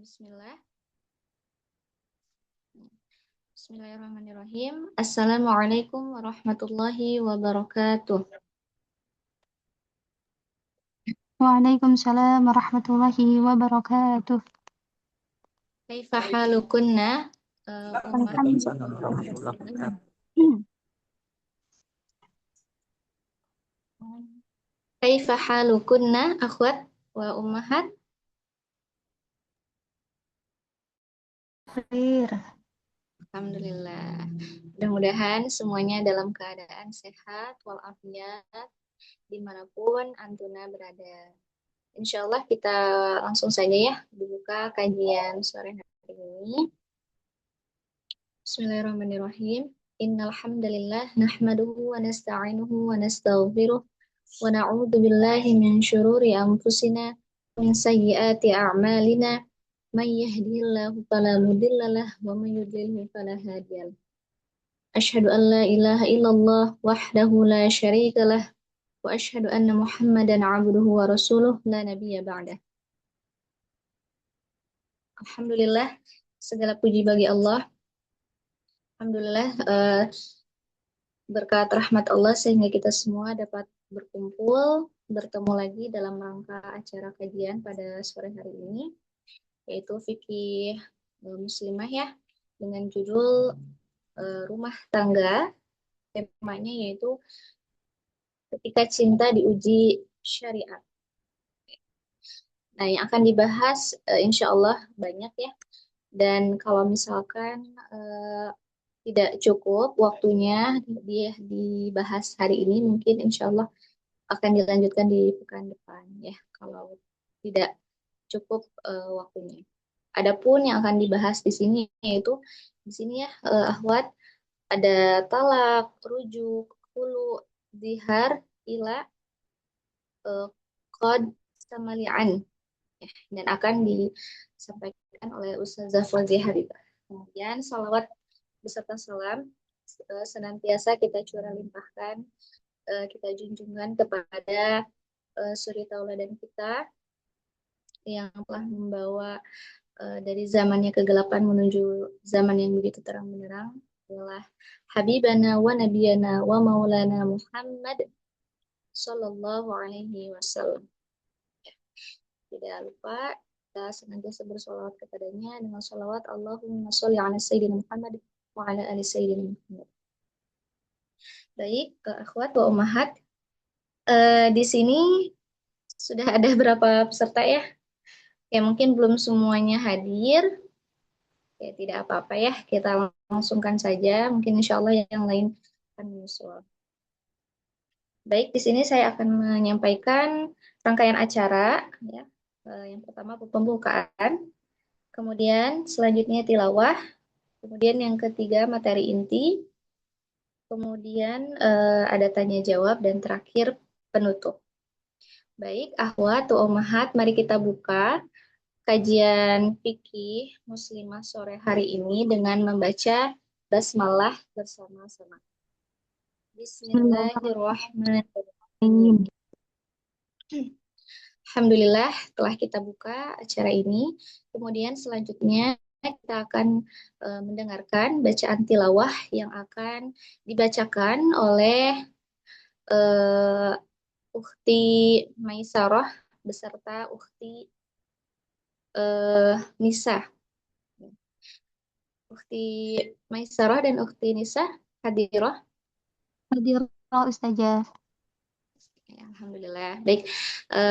Bismillah. Bismillahirrahmanirrahim. Assalamualaikum warahmatullahi wabarakatuh. Waalaikumsalam warahmatullahi wabarakatuh. Kaifa halukunna? Kaifa halukunna akhwat wa ummahat? Khair. Alhamdulillah. Mudah-mudahan semuanya dalam keadaan sehat walafiat dimanapun antuna berada. Insya Allah kita langsung saja ya dibuka kajian sore hari ini. Bismillahirrahmanirrahim. Innal hamdalillah nahmaduhu wa nasta'inuhu wa nastaghfiruh wa na'udzu billahi min syururi anfusina min sayyiati a'malina may yahdihillahu fala mudhillalah wa may yudlilhu fala hadiyalah. Asyhadu an la ilaha illallah wahdahu la syarikalah wa asyhadu anna Muhammadan 'abduhu wa rasuluh la nabiyya ba'dah. Alhamdulillah, segala puji bagi Allah. Alhamdulillah, berkat rahmat Allah sehingga kita semua dapat berkumpul, bertemu lagi dalam rangka acara kajian pada sore hari ini, yaitu fikih muslimah ya, dengan judul rumah tangga. Temanya yaitu ketika cinta diuji syariat. Nah, yang akan dibahas insya Allah banyak ya. Dan kalau misalkan tidak cukup waktunya dia dibahas hari ini, mungkin insya Allah akan dilanjutkan di pekan depan ya, kalau tidak cukup waktunya. Adapun yang akan dibahas di sini yaitu di sini ya akhwat, ada talak, rujuk, hulu, zihar, ila, qad, sama li'an ya, dan akan disampaikan oleh Ustazah Fauziah Habibah. Kemudian salawat beserta salam senantiasa kita curah limpahkan, kita junjungan kepada suri tauladan kita yang telah membawa dari zamannya kegelapan menuju zaman yang begitu terang benderang, adalah Habibana wa Nabiyana wa Maulana Muhammad Sallallahu Alaihi Wasallam. Tidak lupa kita senantiasa bersolawat kepadanya dengan solawat Allahumma sholli ala Sayyidina Muhammad wa ala ali Sayyidina Muhammad. Baik, akhwat wa ummahat, di sini sudah ada berapa peserta ya? Ya mungkin belum semuanya hadir. Ya tidak apa-apa ya, kita langsungkan saja. Mungkin insya Allah yang lain akan menyusul. Baik, di sini saya akan menyampaikan rangkaian acara. Ya. Yang pertama pembukaan, kemudian selanjutnya tilawah, kemudian yang ketiga materi inti, kemudian ada tanya jawab, dan terakhir penutup. Baik, akhwat wa ummahat, mari kita buka kajian fikih muslimah sore hari ini dengan membaca basmalah bersama-sama. Bismillahirrahmanirrahim. Alhamdulillah telah kita buka acara ini. Kemudian selanjutnya kita akan mendengarkan bacaan tilawah yang akan dibacakan oleh Ukhti Maisarah beserta Ukhti Nisa. Ukhti Maisarah dan Ukhti Nisa hadirah. Hadirah Ustazah. Alhamdulillah. Baik,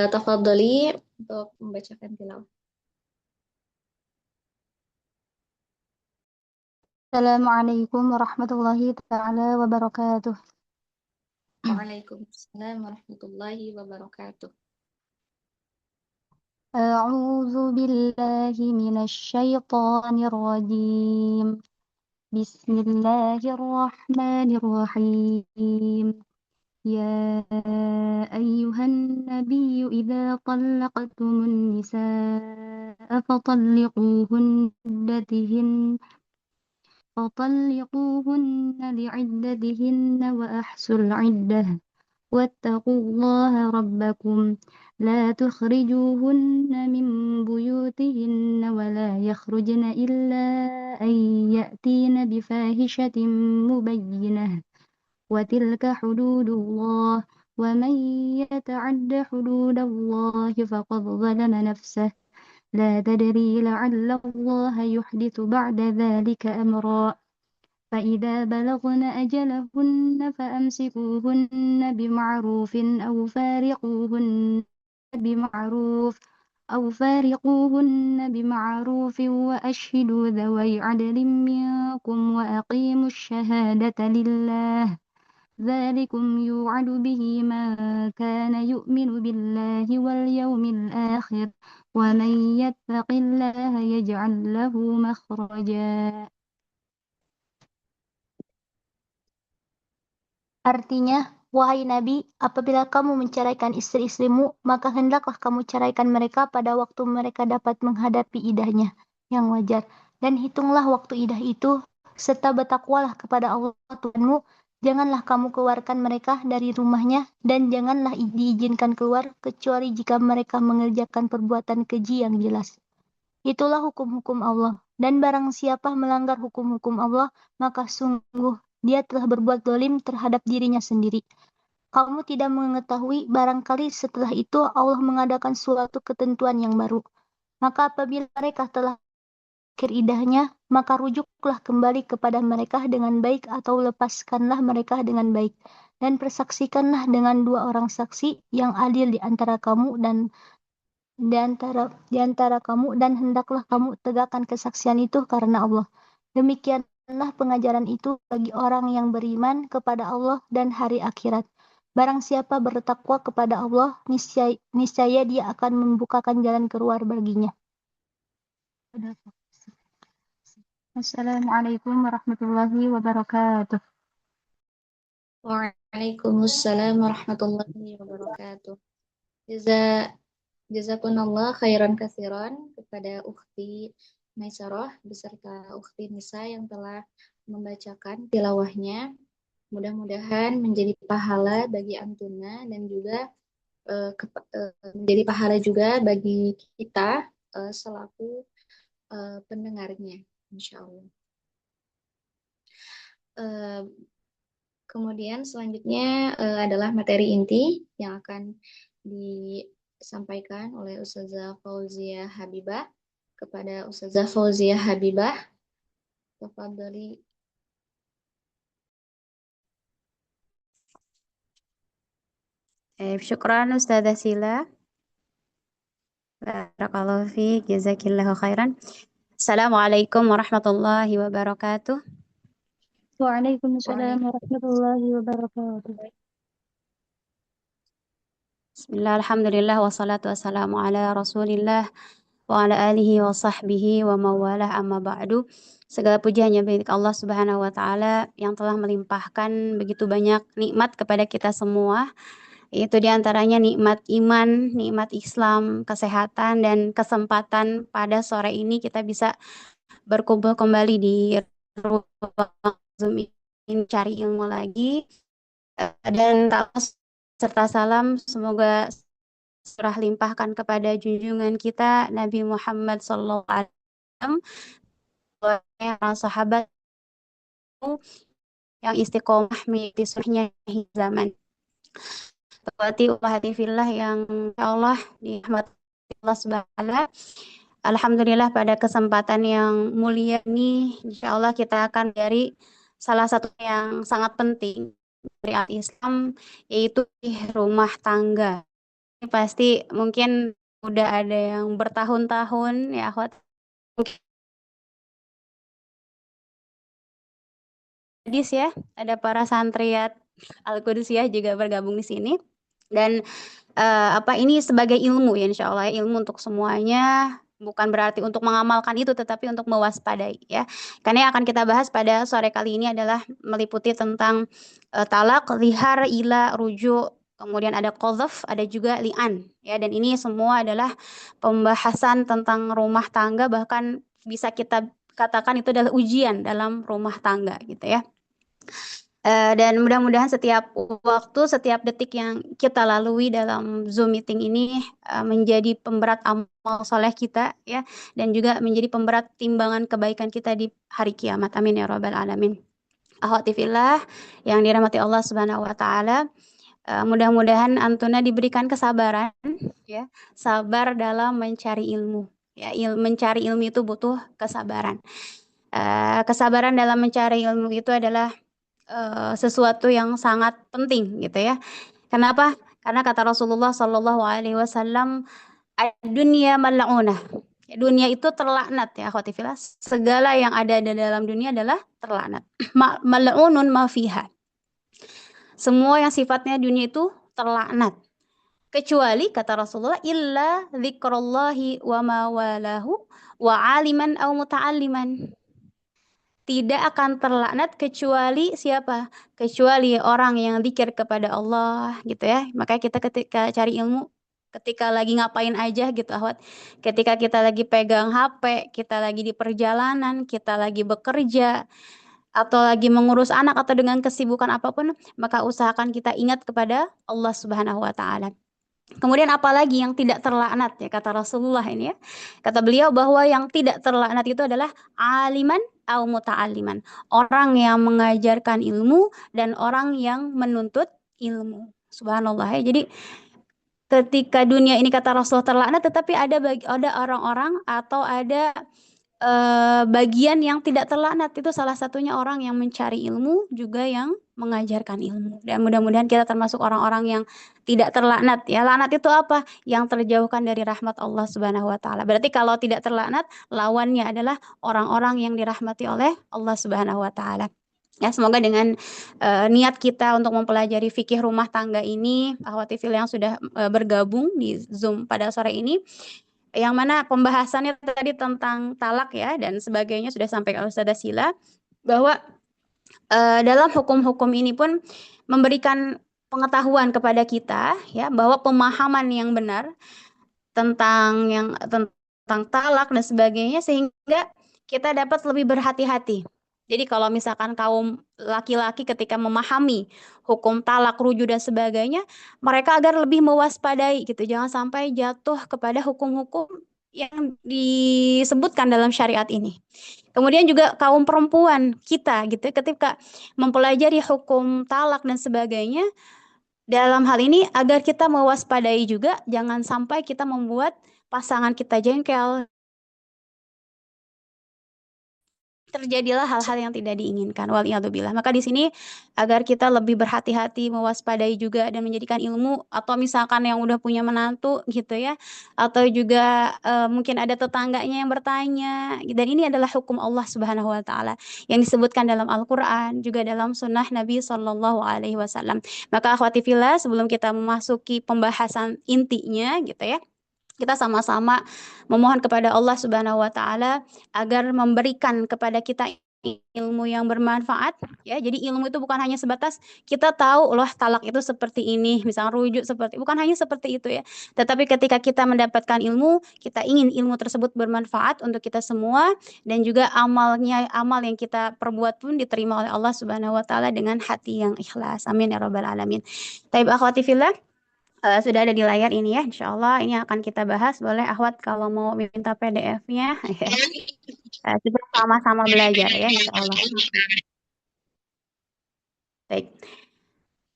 tafadholi untuk membacakan tilawah. Assalamualaikum warahmatullahi ta'ala wabarakatuh. Waalaikumsalam warahmatullahi wabarakatuh. A'udzu billahi minasy syaithanir rajim. Bismillahirrahmanirrahim. يا أيها النبي إذا طلقتم النساء فطلقوهن لعدتهن وأحصوا العدة واتقوا الله ربكم لا تخرجوهن من بيوتهن ولا يخرجن إلا أن يأتين بفاحشة مبينة وتلك حدود الله ومن يتعد حدود الله فقد ظلم نفسه لا تدري لعل الله يحدث بعد ذلك أمرا فإذا بلغن أجلهن فأمسكوهن بمعروف أو فارقوهن بمعروف وأشهدوا ذوي عدل منكم وأقيموا الشهادة لله ذلكم يوعد به من كان يؤمن بالله واليوم الآخر ومن يتق الله يجعل له مخرجا. Artinya, wahai Nabi, apabila kamu menceraikan istri-istrimu, maka hendaklah kamu ceraikan mereka pada waktu mereka dapat menghadapi idahnya yang wajar. Dan hitunglah waktu idah itu, serta bertakwalah kepada Allah Tuhanmu. Janganlah kamu keluarkan mereka dari rumahnya, dan janganlah diizinkan keluar, kecuali jika mereka mengerjakan perbuatan keji yang jelas. Itulah hukum-hukum Allah. Dan barang siapa melanggar hukum-hukum Allah, maka sungguh dia telah berbuat zalim terhadap dirinya sendiri. Kamu tidak mengetahui barangkali setelah itu Allah mengadakan suatu ketentuan yang baru. Maka apabila mereka telah akhir idahnya, maka rujuklah kembali kepada mereka dengan baik atau lepaskanlah mereka dengan baik. Dan persaksikanlah dengan 2 orang saksi yang adil di antara kamu dan kamu dan hendaklah kamu tegakkan kesaksian itu karena Allah. Demikianlah pengajaran itu bagi orang yang beriman kepada Allah dan hari akhirat. Barang siapa bertakwa kepada Allah, niscaya dia akan membukakan jalan keluar baginya. Assalamualaikum warahmatullahi wabarakatuh. Waalaikumsalam warahmatullahi wabarakatuh. Jazakunallah khairan katsiran kepada Ukhti Maisarah beserta Ukhti Nisa yang telah membacakan tilawahnya. Mudah-mudahan menjadi pahala bagi antuna dan juga menjadi pahala juga bagi kita selaku pendengarnya, insya Allah. Kemudian selanjutnya adalah materi inti yang akan disampaikan oleh Ustazah Fauziah Habibah kepada Ustazah Fauziah Habibah. Tafadhali. Syukran Ustazah Sila. Barakallahu fiik, jazakillahu khairan. Assalamualaikum warahmatullahi wabarakatuh. Waalaikumsalam warahmatullahi wabarakatuh. Bismillah, alhamdulillah, wassalatu wassalamu ala rasulillah wa ala alihi wa sahbihi wa mawalah amma ba'du. Segala puji hanya milik Allah Subhanahu wa Ta'ala yang telah melimpahkan begitu banyak nikmat kepada kita semua. Itu diantaranya nikmat iman, nikmat Islam, kesehatan, dan kesempatan pada sore ini kita bisa berkumpul kembali di ruang Zoom ini, cari ilmu lagi. Dan serta salam semoga surah limpahkan kepada junjungan kita Nabi Muhammad SAW, para sahabat yang istiqomah mengikuti sunnahnya zaman. Tawati umahati fillah yang insya Allah dirahmati Allah Subhanahu wa Ta'ala. Alhamdulillah pada kesempatan yang mulia ini insya Allah kita akan dari salah satu yang sangat penting dari Islam, yaitu rumah tangga. Ini pasti mungkin udah ada yang bertahun-tahun ya akhwat, hadis ya, ada para santriat Al-Qudusiyah juga bergabung di sini. Dan ini sebagai ilmu ya, insya Allah ilmu untuk semuanya, bukan berarti untuk mengamalkan itu, tetapi untuk mewaspadai ya. Karena yang akan kita bahas pada sore kali ini adalah meliputi tentang talak, lihar, ila, rujuk, kemudian ada qadhaf, ada juga li'an ya. Dan ini semua adalah pembahasan tentang rumah tangga, bahkan bisa kita katakan itu adalah ujian dalam rumah tangga gitu ya. Dan mudah-mudahan setiap waktu, setiap detik yang kita lalui dalam Zoom meeting ini menjadi pemberat amal soleh kita ya, dan juga menjadi pemberat timbangan kebaikan kita di hari kiamat. Amin ya rabbal alamin. Akhwati fillah yang dirahmati Allah Subhanahu wa taala, mudah-mudahan antuna diberikan kesabaran ya, sabar dalam mencari ilmu. Ya, mencari ilmu itu butuh kesabaran. Kesabaran dalam mencari ilmu itu adalah sesuatu yang sangat penting gitu ya. Kenapa? Karena kata Rasulullah Shallallahu Alaihi Wasallam, dunia mal'unah. Dunia itu terlaknat ya, akhwati fillah. Segala yang ada di dalam dunia adalah terlaknat. Mal'unun ma fiha. Semua yang sifatnya dunia itu terlaknat. Kecuali kata Rasulullah, illa dzikrullahi wa ma walahu wa aliman au muta'alliman. Tidak akan terlaknat kecuali siapa? Kecuali orang yang zikir kepada Allah gitu ya. Makanya kita ketika cari ilmu, ketika lagi ngapain aja gitu ahwat. Ketika kita lagi pegang HP, kita lagi di perjalanan, kita lagi bekerja, atau lagi mengurus anak atau dengan kesibukan apapun, maka usahakan kita ingat kepada Allah Subhanahu wa taala. Kemudian apalagi yang tidak terlaknat ya kata Rasulullah ini ya. Kata beliau bahwa yang tidak terlaknat itu adalah aliman au muta'alliman. Orang yang mengajarkan ilmu dan orang yang menuntut ilmu. Subhanallah ya. Jadi ketika dunia ini kata Rasulullah terlaknat, tetapi ada orang-orang atau ada bagian yang tidak terlaknat. Itu salah satunya orang yang mencari ilmu, juga yang mengajarkan ilmu. Dan mudah-mudahan kita termasuk orang-orang yang tidak terlaknat ya. Laknat itu apa? Yang terjauhkan dari rahmat Allah Subhanahu wa taala. Berarti kalau tidak terlaknat, lawannya adalah orang-orang yang dirahmati oleh Allah Subhanahu wa taala. Ya, semoga dengan niat kita untuk mempelajari fikih rumah tangga ini, akhwati fillah yang sudah bergabung di Zoom pada sore ini, yang mana pembahasannya tadi tentang talak ya dan sebagainya sudah sampai ke Ustazah Sila, bahwa dalam hukum-hukum ini pun memberikan pengetahuan kepada kita ya, bahwa pemahaman yang benar tentang talak dan sebagainya, sehingga kita dapat lebih berhati-hati. Jadi kalau misalkan kaum laki-laki ketika memahami hukum talak, rujuk dan sebagainya, mereka agar lebih mewaspadai gitu. Jangan sampai jatuh kepada hukum-hukum yang disebutkan dalam syariat ini. Kemudian juga kaum perempuan kita gitu, ketika mempelajari hukum talak dan sebagainya, dalam hal ini agar kita mewaspadai juga, jangan sampai kita membuat pasangan kita jengkel, terjadilah hal-hal yang tidak diinginkan. Waliyadzubillah. Maka di sini agar kita lebih berhati-hati, mewaspadai juga dan menjadikan ilmu, atau misalkan yang udah punya menantu gitu ya, atau juga mungkin ada tetangganya yang bertanya, dan ini adalah hukum Allah Subhanahu wa taala yang disebutkan dalam Al-Qur'an, juga dalam sunnah Nabi Shallallahu alaihi wasallam. Maka akhwati fillah, sebelum kita memasuki pembahasan intinya gitu ya, kita sama-sama memohon kepada Allah Subhanahu wa taala agar memberikan kepada kita ilmu yang bermanfaat ya. Jadi ilmu itu bukan hanya sebatas kita tahu loh talak itu seperti ini, misalnya rujuk seperti, bukan hanya seperti itu ya. Tetapi ketika kita mendapatkan ilmu, kita ingin ilmu tersebut bermanfaat untuk kita semua, dan juga amal yang kita perbuat pun diterima oleh Allah Subhanahu wa taala dengan hati yang ikhlas. Amin ya rabbal alamin. Taib akhwati fillah, sudah ada di layar ini ya, insya Allah ini akan kita bahas. Boleh Ahwat kalau mau minta PDF-nya ya. Kita sama-sama belajar ya, insya Allah. Baik.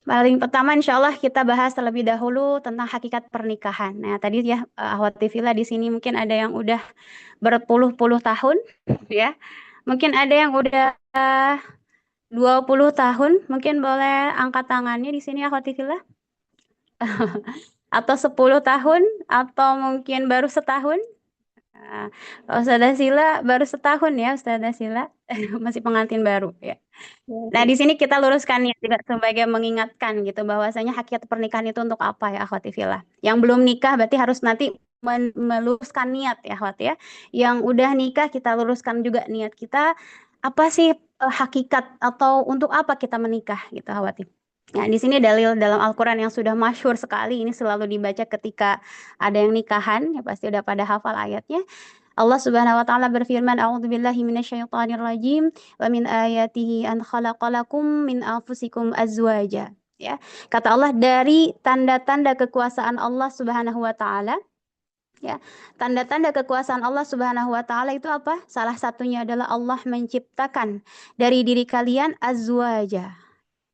Paling pertama insya Allah kita bahas terlebih dahulu tentang hakikat pernikahan. Nah tadi ya Ahwat Tifila di sini mungkin ada yang udah berpuluh-puluh tahun ya. Mungkin ada yang udah 20 tahun. Mungkin boleh angkat tangannya di sini Ahwat Tifila. Atau 10 tahun, atau mungkin baru setahun. Nah, Ustazah Sila baru setahun ya, Ustazah Sila. Masih pengantin baru ya. Nah, di sini kita luruskan ya juga sebagai mengingatkan gitu bahwasanya hakikat pernikahan itu untuk apa ya akhwati fillah. Yang belum nikah berarti harus nanti meluruskan niat ya akhwat ya. Yang udah nikah kita luruskan juga niat kita, apa sih hakikat atau untuk apa kita menikah gitu akhwati. Nah, di sini dalil dalam Al-Quran yang sudah masyhur sekali, ini selalu dibaca ketika ada yang nikahan, ya pasti udah pada hafal ayatnya. Allah Subhanahu wa taala berfirman, "A'udzubillahi minasyaitonirrajim wa min ayatihi an khalaqalakum min anfusikum azwaja." Ya. Kata Allah, dari tanda-tanda kekuasaan Allah Subhanahu wa taala, ya. Tanda-tanda kekuasaan Allah Subhanahu wa taala itu apa? Salah satunya adalah Allah menciptakan dari diri kalian azwaja.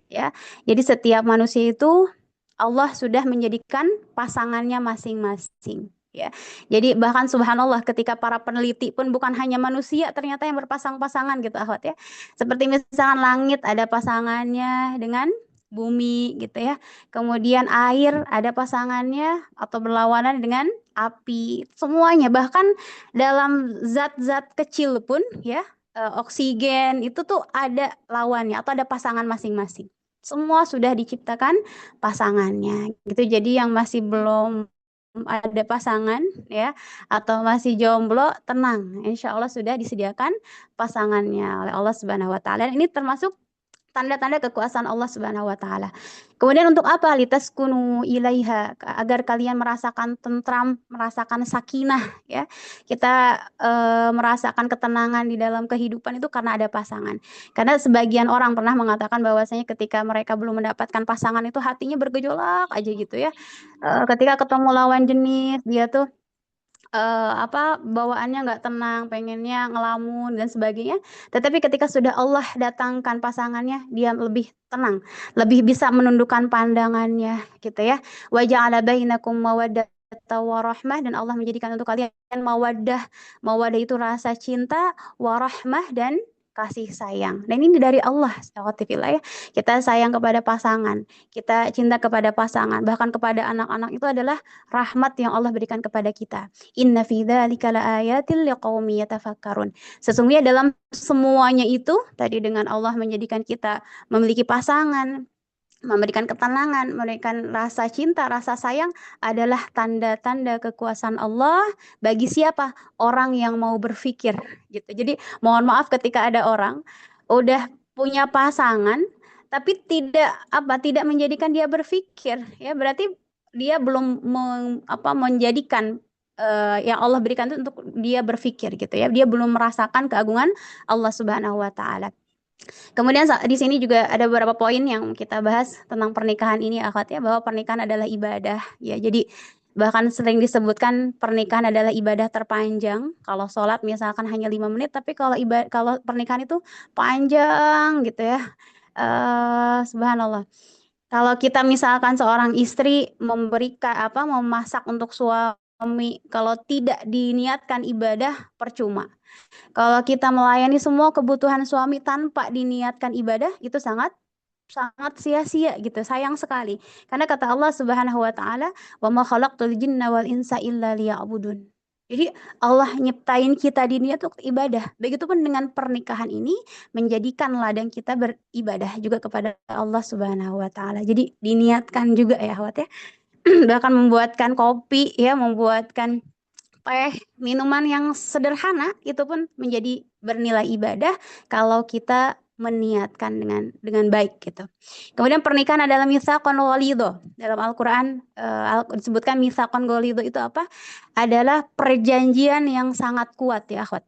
Ya. Jadi setiap manusia itu Allah sudah menjadikan pasangannya masing-masing. Ya, jadi bahkan subhanallah ketika para peneliti pun bukan hanya manusia ternyata yang berpasang-pasangan gitu akhwat ya. Seperti misalkan langit ada pasangannya dengan bumi gitu ya. Kemudian air ada pasangannya atau berlawanan dengan api. Semuanya bahkan dalam zat-zat kecil pun ya, oksigen itu tuh ada lawannya atau ada pasangan masing-masing. Semua sudah diciptakan pasangannya gitu. Jadi yang masih belum ada pasangan ya atau masih jomblo, tenang, insya Allah sudah disediakan pasangannya oleh Allah Subhanahu wa taala. Ini termasuk tanda-tanda kekuasaan Allah Subhanahu wa taala. Kemudian untuk apa? Litaskunu ilaiha, agar kalian merasakan tentram, merasakan sakinah ya. Kita merasakan ketenangan di dalam kehidupan itu karena ada pasangan. Karena sebagian orang pernah mengatakan bahwasanya ketika mereka belum mendapatkan pasangan itu hatinya bergejolak aja gitu ya. Ketika ketemu lawan jenis dia tuh bawaannya nggak tenang, pengennya ngelamun dan sebagainya. Tetapi ketika sudah Allah datangkan pasangannya, dia lebih tenang, lebih bisa menundukkan pandangannya, gitu ya. Wa ja'ala bainakum mawaddata wa rahmah, dan Allah menjadikan untuk kalian mawaddah. Mawaddah itu rasa cinta, wa rahmah dan kasih sayang. Dan ini dari Allah, ya. Kita sayang kepada pasangan, kita cinta kepada pasangan, bahkan kepada anak-anak itu adalah rahmat yang Allah berikan kepada kita. Inna fi dzalika laayatil liqaumi yatafakkarun. Sesungguhnya dalam semuanya itu tadi dengan Allah menjadikan kita memiliki pasangan, memberikan ketenangan, memberikan rasa cinta, rasa sayang adalah tanda-tanda kekuasaan Allah bagi siapa? Orang yang mau berpikir gitu. Jadi mohon maaf ketika ada orang udah punya pasangan tapi tidak menjadikan dia berpikir ya, berarti dia belum menjadikan yang Allah berikan itu untuk dia berpikir gitu ya. Dia belum merasakan keagungan Allah Subhanahu wa taala. Kemudian di sini juga ada beberapa poin yang kita bahas tentang pernikahan ini akhwat ya, bahwa pernikahan adalah ibadah ya. Jadi bahkan sering disebutkan pernikahan adalah ibadah terpanjang. Kalau sholat misalkan hanya 5 menit, tapi kalau pernikahan itu panjang gitu ya. Subhanallah. Kalau kita misalkan seorang istri memasak untuk suami, kalau tidak diniatkan ibadah percuma. Kalau kita melayani semua kebutuhan suami tanpa diniatkan ibadah, itu sangat sia-sia gitu, sayang sekali. Karena kata Allah Subhanahu wa taala, "Wa ma khalaqtul jinna wal insa illa liya'budun." Jadi Allah nyiptain kita di dunia untuk ibadah. Begitupun dengan pernikahan ini menjadikan ladang kita beribadah juga kepada Allah Subhanahu wa taala. Jadi diniatkan juga ya, Wat ya. Bahkan membuatkan kopi ya, membuatkan teh, minuman yang sederhana itu pun menjadi bernilai ibadah kalau kita meniatkan dengan baik gitu. Kemudian pernikahan adalah mitsaqon ghalidho. Dalam Al-Qur'an disebutkan mitsaqon ghalidho itu apa? Adalah perjanjian yang sangat kuat ya, akhwat.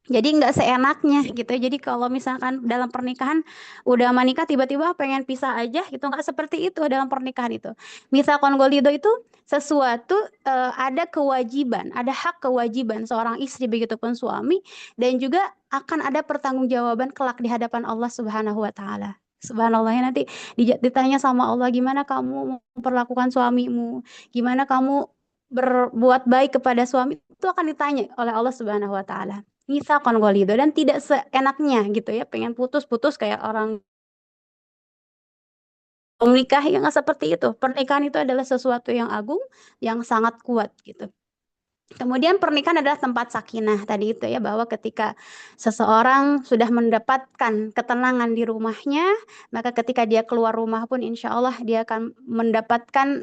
Jadi nggak seenaknya gitu. Jadi kalau misalkan dalam pernikahan udah menikah tiba-tiba pengen pisah aja gitu, nggak seperti itu dalam pernikahan itu. Mitsaqon ghalidho itu sesuatu ada kewajiban, ada hak kewajiban seorang istri begitupun suami, dan juga akan ada pertanggungjawaban kelak di hadapan Allah Subhanahu wa taala. Subhanallah ya, nanti ditanya sama Allah, gimana kamu memperlakukan suamimu, gimana kamu berbuat baik kepada suami, itu akan ditanya oleh Allah Subhanahu wa taala. Mitsaqon ghalidho, dan tidak seenaknya gitu ya, pengen putus-putus kayak orang menikah, ya nggak seperti itu. Pernikahan itu adalah sesuatu yang agung, yang sangat kuat gitu. Kemudian pernikahan adalah tempat sakinah tadi itu ya, bahwa ketika seseorang sudah mendapatkan ketenangan di rumahnya, maka ketika dia keluar rumah pun insya Allah dia akan mendapatkan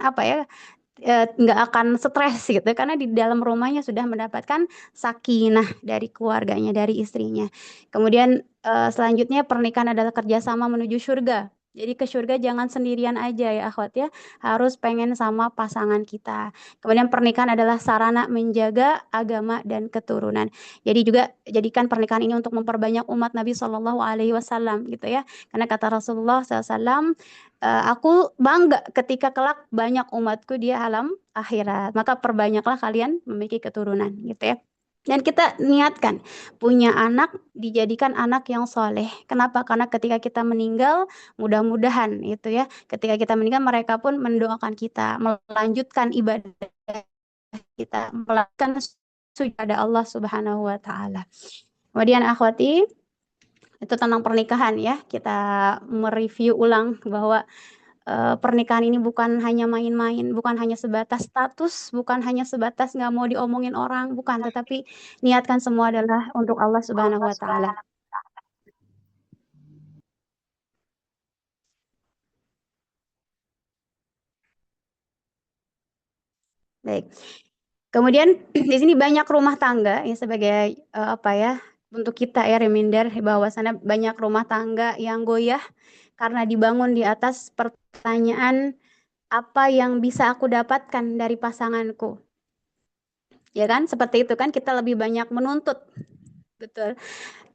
nggak akan stres gitu, karena di dalam rumahnya sudah mendapatkan sakinah dari keluarganya, dari istrinya. Kemudian selanjutnya pernikahan adalah kerjasama menuju surga Jadi ke surga jangan sendirian aja ya akhwat ya, harus pengen sama pasangan kita. Kemudian pernikahan adalah sarana menjaga agama dan keturunan. Jadi juga jadikan pernikahan ini untuk memperbanyak umat Nabi Shallallahu Alaihi Wasallam gitu ya. Karena kata Rasulullah SAW, aku bangga ketika kelak banyak umatku di alam akhirat. Maka perbanyaklah kalian memiliki keturunan gitu ya. Dan kita niatkan punya anak dijadikan anak yang soleh. Kenapa? Karena ketika kita meninggal, mudah-mudahan itu ya, ketika kita meninggal mereka pun mendoakan kita, melanjutkan ibadah kita, melakukan sujud pada Allah Subhanahu wa taala. Kemudian akhwati, itu tentang pernikahan ya. Kita mereview ulang bahwa pernikahan ini bukan hanya main-main, bukan hanya sebatas status, bukan hanya sebatas nggak mau diomongin orang, bukan, tetapi niatkan semua adalah untuk Allah Subhanahu wa taala. Baik. Kemudian di sini banyak rumah tangga ya sebagai apa ya, untuk kita ya reminder bahwasannya banyak rumah tangga yang goyah karena dibangun di atas pertanyaan apa yang bisa aku dapatkan dari pasanganku. Ya kan? Seperti itu kan kita lebih banyak menuntut. Betul.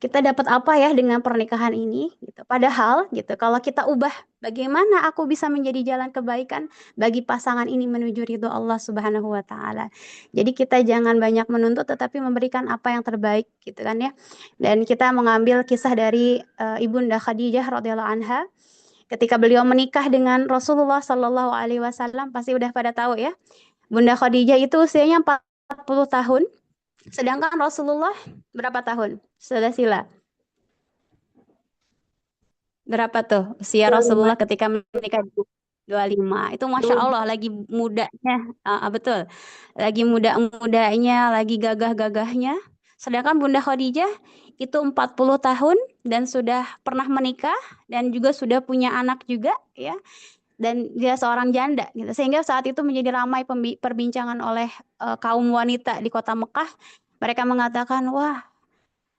Kita dapat apa ya dengan pernikahan ini gitu. Padahal gitu kalau kita ubah bagaimana aku bisa menjadi jalan kebaikan bagi pasangan ini menuju ridho Allah Subhanahu wa taala. Jadi kita jangan banyak menuntut tetapi memberikan apa yang terbaik gitu kan ya. Dan kita mengambil kisah dari Ibunda Khadijah radhiyallahu anha ketika beliau menikah dengan Rasulullah Shallallahu alaihi wasallam, pasti udah pada tahu ya. Bunda Khadijah itu usianya 40 tahun. Sedangkan Rasulullah berapa tahun? Sudah sila. Berapa tuh usia 25. Rasulullah ketika menikah? 25. Itu Masya Allah lagi mudanya. Betul. Lagi muda-mudanya, lagi gagah-gagahnya. Sedangkan Bunda Khadijah itu 40 tahun dan sudah pernah menikah dan juga sudah punya anak juga ya. Dan dia seorang janda gitu. Sehingga saat itu menjadi ramai perbincangan oleh kaum wanita di kota Mekah. Mereka mengatakan, wah,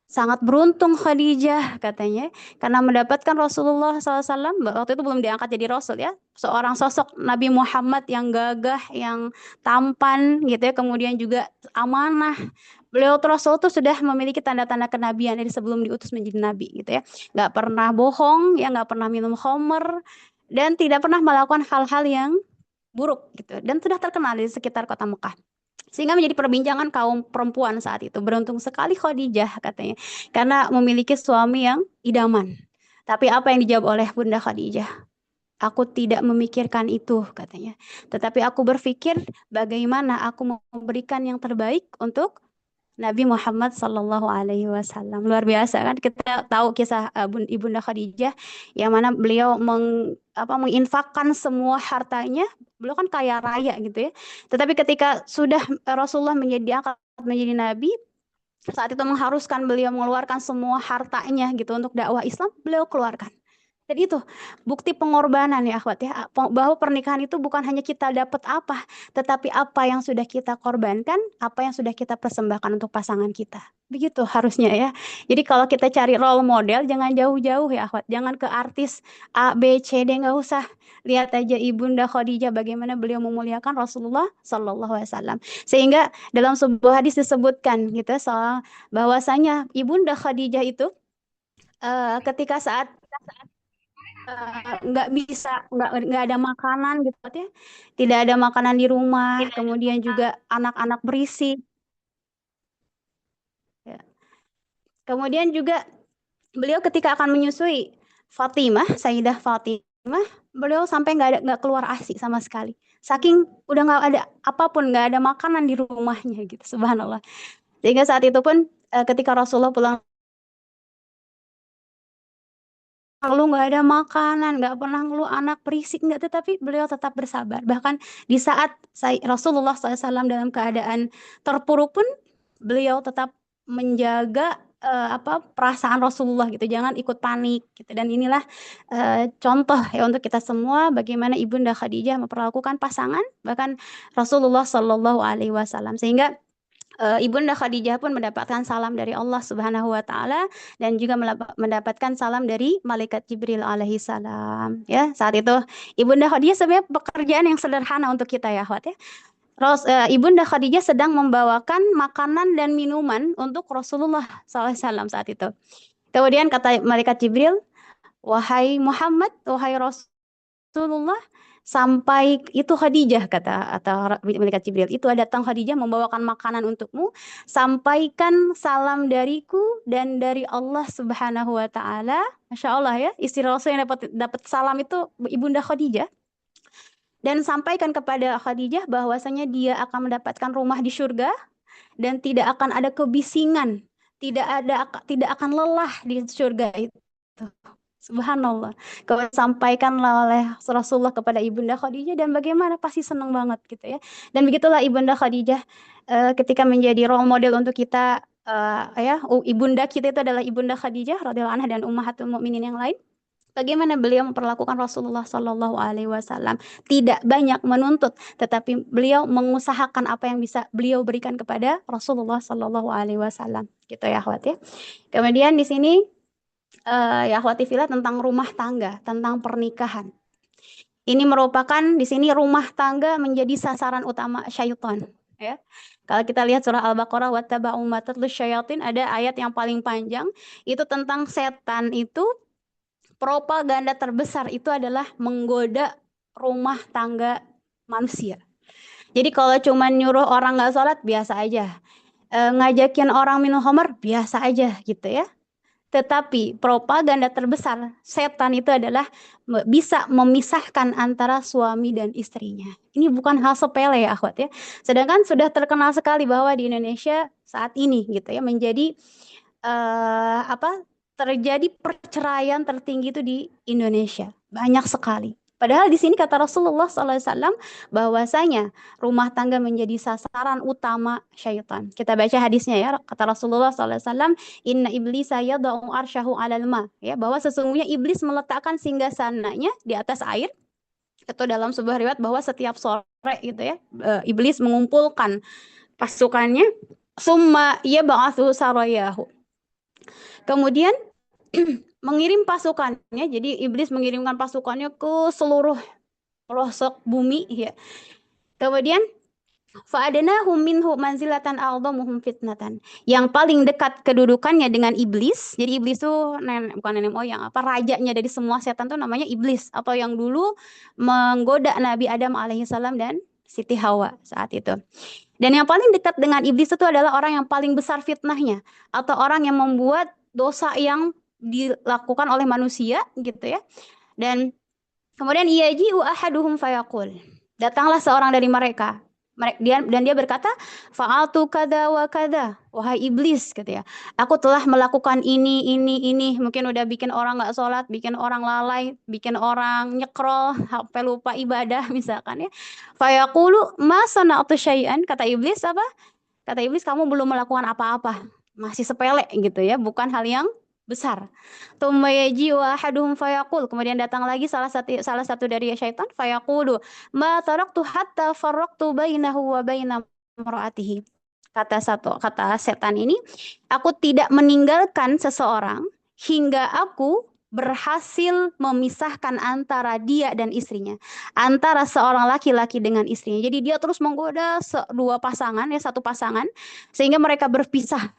sangat beruntung Khadijah katanya karena mendapatkan Rasulullah SAW. Waktu itu belum diangkat jadi Rasul ya, seorang sosok Nabi Muhammad yang gagah, yang tampan gitu ya, kemudian juga amanah. Beliau Rasul itu sudah memiliki tanda-tanda kenabian dari sebelum diutus menjadi Nabi gitu ya, nggak pernah bohong ya, nggak pernah minum khamr dan tidak pernah melakukan hal-hal yang buruk gitu, dan sudah terkenal di sekitar kota Mekah. Sehingga menjadi perbincangan kaum perempuan saat itu. Beruntung sekali Khadijah katanya, karena memiliki suami yang idaman. Tapi apa yang dijawab oleh Bunda Khadijah? Aku tidak memikirkan itu katanya. Tetapi aku berpikir bagaimana aku memberikan yang terbaik untuk Nabi Muhammad Sallallahu Alaihi Wasallam. Luar biasa kan, kita tahu kisah Ibunda Khadijah yang mana beliau menginfakkan semua hartanya. Beliau kan kaya raya gitu ya. Tetapi ketika sudah Rasulullah diangkat menjadi nabi, saat itu mengharuskan beliau mengeluarkan semua hartanya gitu untuk dakwah Islam, beliau keluarkan. Jadi itu bukti pengorbanan ya akhwat ya, bahwa pernikahan itu bukan hanya kita dapat apa, tetapi apa yang sudah kita korbankan, apa yang sudah kita persembahkan untuk pasangan kita. Begitu harusnya ya. Jadi kalau kita cari role model, jangan jauh-jauh ya akhwat, jangan ke artis A, B, C, D, nggak usah. Lihat aja Ibunda Khadijah bagaimana beliau memuliakan Rasulullah Sallallahu Alaihi Wasallam. Sehingga dalam sebuah hadis disebutkan gitu soal bahwasanya Ibunda Khadijah itu ketika saat nggak ada makanan gitu ya, tidak ada makanan di rumah, kemudian juga anak-anak berisik ya. Kemudian juga beliau ketika akan menyusui Sayyidah Fatimah, beliau sampai nggak keluar ASI sama sekali, saking udah nggak ada apapun, nggak ada makanan di rumahnya gitu, subhanallah. Sehingga saat itu pun ketika Rasulullah pulang, lu nggak ada makanan, nggak pernah ngeluh, anak berisik, nggak, tetapi beliau tetap bersabar. Bahkan di saat Rasulullah SAW dalam keadaan terpuruk pun beliau tetap menjaga perasaan Rasulullah gitu, jangan ikut panik gitu. Dan inilah contoh ya untuk kita semua bagaimana Ibunda Khadijah memperlakukan pasangan, bahkan Rasulullah SAW. Sehingga Ibunda Khadijah pun mendapatkan salam dari Allah Subhanahu wa taala dan juga mendapatkan salam dari malaikat Jibril alaihi salam. Ya, saat itu Ibunda Khadijah sebenarnya pekerjaan yang sederhana untuk kita ya, Akhwat ya. Ibunda Khadijah sedang membawakan makanan dan minuman untuk Rasulullah SAW saat itu. Kemudian kata malaikat Jibril, wahai Muhammad, wahai Rasulullah, sampai itu Khadijah kata atau malaikat Jibril itu datang Khadijah membawakan makanan untukmu, sampaikan salam dariku dan dari Allah Subhanahu wa taala. Masya Allah ya, istri Rasul yang dapat salam itu Ibunda Khadijah. Dan sampaikan kepada Khadijah bahwasanya dia akan mendapatkan rumah di surga dan tidak akan ada kebisingan, tidak akan lelah di surga itu. Subhanallah. Kalau sampaikanlah oleh Rasulullah kepada Ibunda Khadijah dan bagaimana pasti senang banget gitu ya. Dan begitulah Ibunda Khadijah ketika menjadi role model untuk kita ibunda kita itu adalah Ibunda Khadijah radhiyallahu anha dan ummahatul mukminin yang lain. Bagaimana beliau memperlakukan Rasulullah Shallallahu Alaihi Wasallam, tidak banyak menuntut, tetapi beliau mengusahakan apa yang bisa beliau berikan kepada Rasulullah Shallallahu Alaihi Wasallam, gitu ya, akhwat ya. Kemudian di sini ya akhwati fillah tentang rumah tangga, tentang pernikahan. Ini merupakan di sini rumah tangga menjadi sasaran utama syaitan. Ya. Kalau kita lihat surah Al-Baqarah wattaba'u ma tatlu syayatin, ada ayat yang paling panjang itu tentang setan itu. Propaganda terbesar itu adalah menggoda rumah tangga manusia. Jadi kalau cuma nyuruh orang nggak sholat biasa aja, ngajakin orang minum khamar biasa aja gitu ya. Tetapi propaganda terbesar setan itu adalah bisa memisahkan antara suami dan istrinya. Ini bukan hal sepele ya akhwat ya. Sedangkan sudah terkenal sekali bahwa di Indonesia saat ini gitu ya menjadi terjadi perceraian tertinggi itu di Indonesia. Banyak sekali. Padahal di sini kata Rasulullah SAW bahwasanya rumah tangga menjadi sasaran utama syaitan. Kita baca hadisnya ya, kata Rasulullah SAW, Inna iblisa yada'u arsyahu alal ma. Ya, bahwa sesungguhnya iblis meletakkan singgasananya di atas air. Itu dalam sebuah riwayat bahwa setiap sore gitu ya, iblis mengumpulkan pasukannya, summa yab'atsu sarayahu. Kemudian mengirim pasukannya, jadi iblis mengirimkan pasukannya ke seluruh pelosok bumi ya. Kemudian fa'adnahum minhu manzilatan a'dhamuhum fitnatan. Yang paling dekat kedudukannya dengan iblis. Jadi iblis itu bukan nenek moyang, rajanya dari semua setan itu namanya iblis, atau yang dulu menggoda Nabi Adam alaihissalam dan Siti Hawa saat itu. Dan yang paling dekat dengan iblis itu adalah orang yang paling besar fitnahnya, atau orang yang membuat dosa yang dilakukan oleh manusia gitu ya. Dan kemudian yaji'u ahaduhum fayaqul. Datanglah seorang dari mereka. Dan dia berkata, fa'altu kada wa kada, wahai iblis gitu ya. Aku telah melakukan ini. Mungkin udah bikin orang nggak sholat, bikin orang lalai, bikin orang nyekrol, sampai lupa ibadah misalkan ya. Fayaqulu ma sana'tu syai'an, kata iblis apa? Kata iblis, kamu belum melakukan apa-apa. Masih sepele gitu ya, bukan hal yang besar. Kemudian datang lagi salah satu dari syaitan, fayaqulu ma taraktu hatta farraqtu bainahu wa baina imraatihi. Kata setan ini, aku tidak meninggalkan seseorang hingga aku berhasil memisahkan antara dia dan istrinya, antara seorang laki-laki dengan istrinya. Jadi dia terus menggoda satu pasangan sehingga mereka berpisah,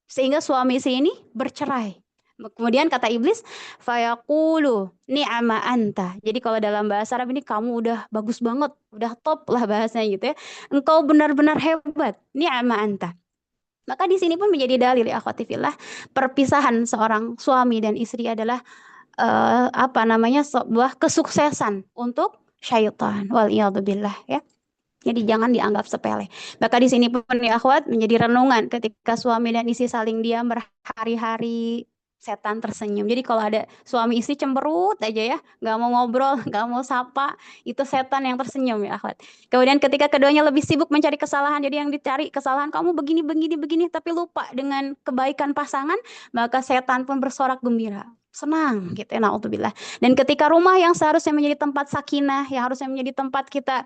sehingga suami istri ini bercerai. Kemudian kata iblis, fayaqulu ni'ama anta. Jadi kalau dalam bahasa Arab ini, kamu udah bagus banget, udah top lah bahasanya gitu ya. Engkau benar-benar hebat, ni'ama anta. Maka di sini pun menjadi dalil ya akhwati fillah, perpisahan seorang suami dan istri adalah sebuah kesuksesan untuk syaitan. Waliyadzubillah ya. Jadi jangan dianggap sepele. Maka di sini pun ya akhwat menjadi renungan ketika suami dan istri saling diam berhari-hari, setan tersenyum. Jadi kalau ada suami istri cemberut aja ya, nggak mau ngobrol, nggak mau sapa, itu setan yang tersenyum ya akhwat. Kemudian ketika keduanya lebih sibuk mencari kesalahan, jadi yang dicari kesalahan kamu begini, tapi lupa dengan kebaikan pasangan, maka setan pun bersorak gembira. senang gitu ya, naudzubillah. Dan ketika rumah yang seharusnya menjadi tempat sakinah, yang harusnya menjadi tempat kita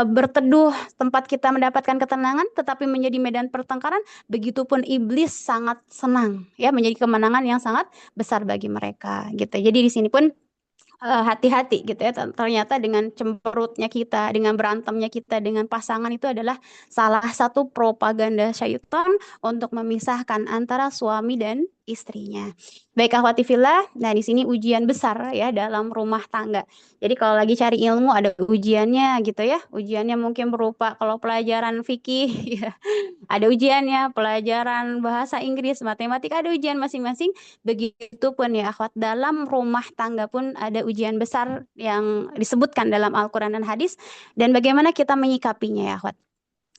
berteduh, tempat kita mendapatkan ketenangan, tetapi menjadi medan pertengkaran, begitupun iblis sangat senang ya, menjadi kemenangan yang sangat besar bagi mereka gitu. Jadi di sini pun hati-hati gitu ya, ternyata dengan cemberutnya kita, dengan berantemnya kita dengan pasangan itu adalah salah satu propaganda syaitan untuk memisahkan antara suami dan istrinya. Baik akhwati fillah, nah di sini ujian besar ya dalam rumah tangga. Jadi kalau lagi cari ilmu ada ujiannya gitu ya. Ujiannya mungkin berupa kalau pelajaran fikih ya, ada ujiannya, pelajaran bahasa Inggris, matematika ada ujian masing-masing. Begitupun ya akhwat, dalam rumah tangga pun ada ujian besar yang disebutkan dalam Al-Quran dan hadis, dan bagaimana kita menyikapinya ya akhwat.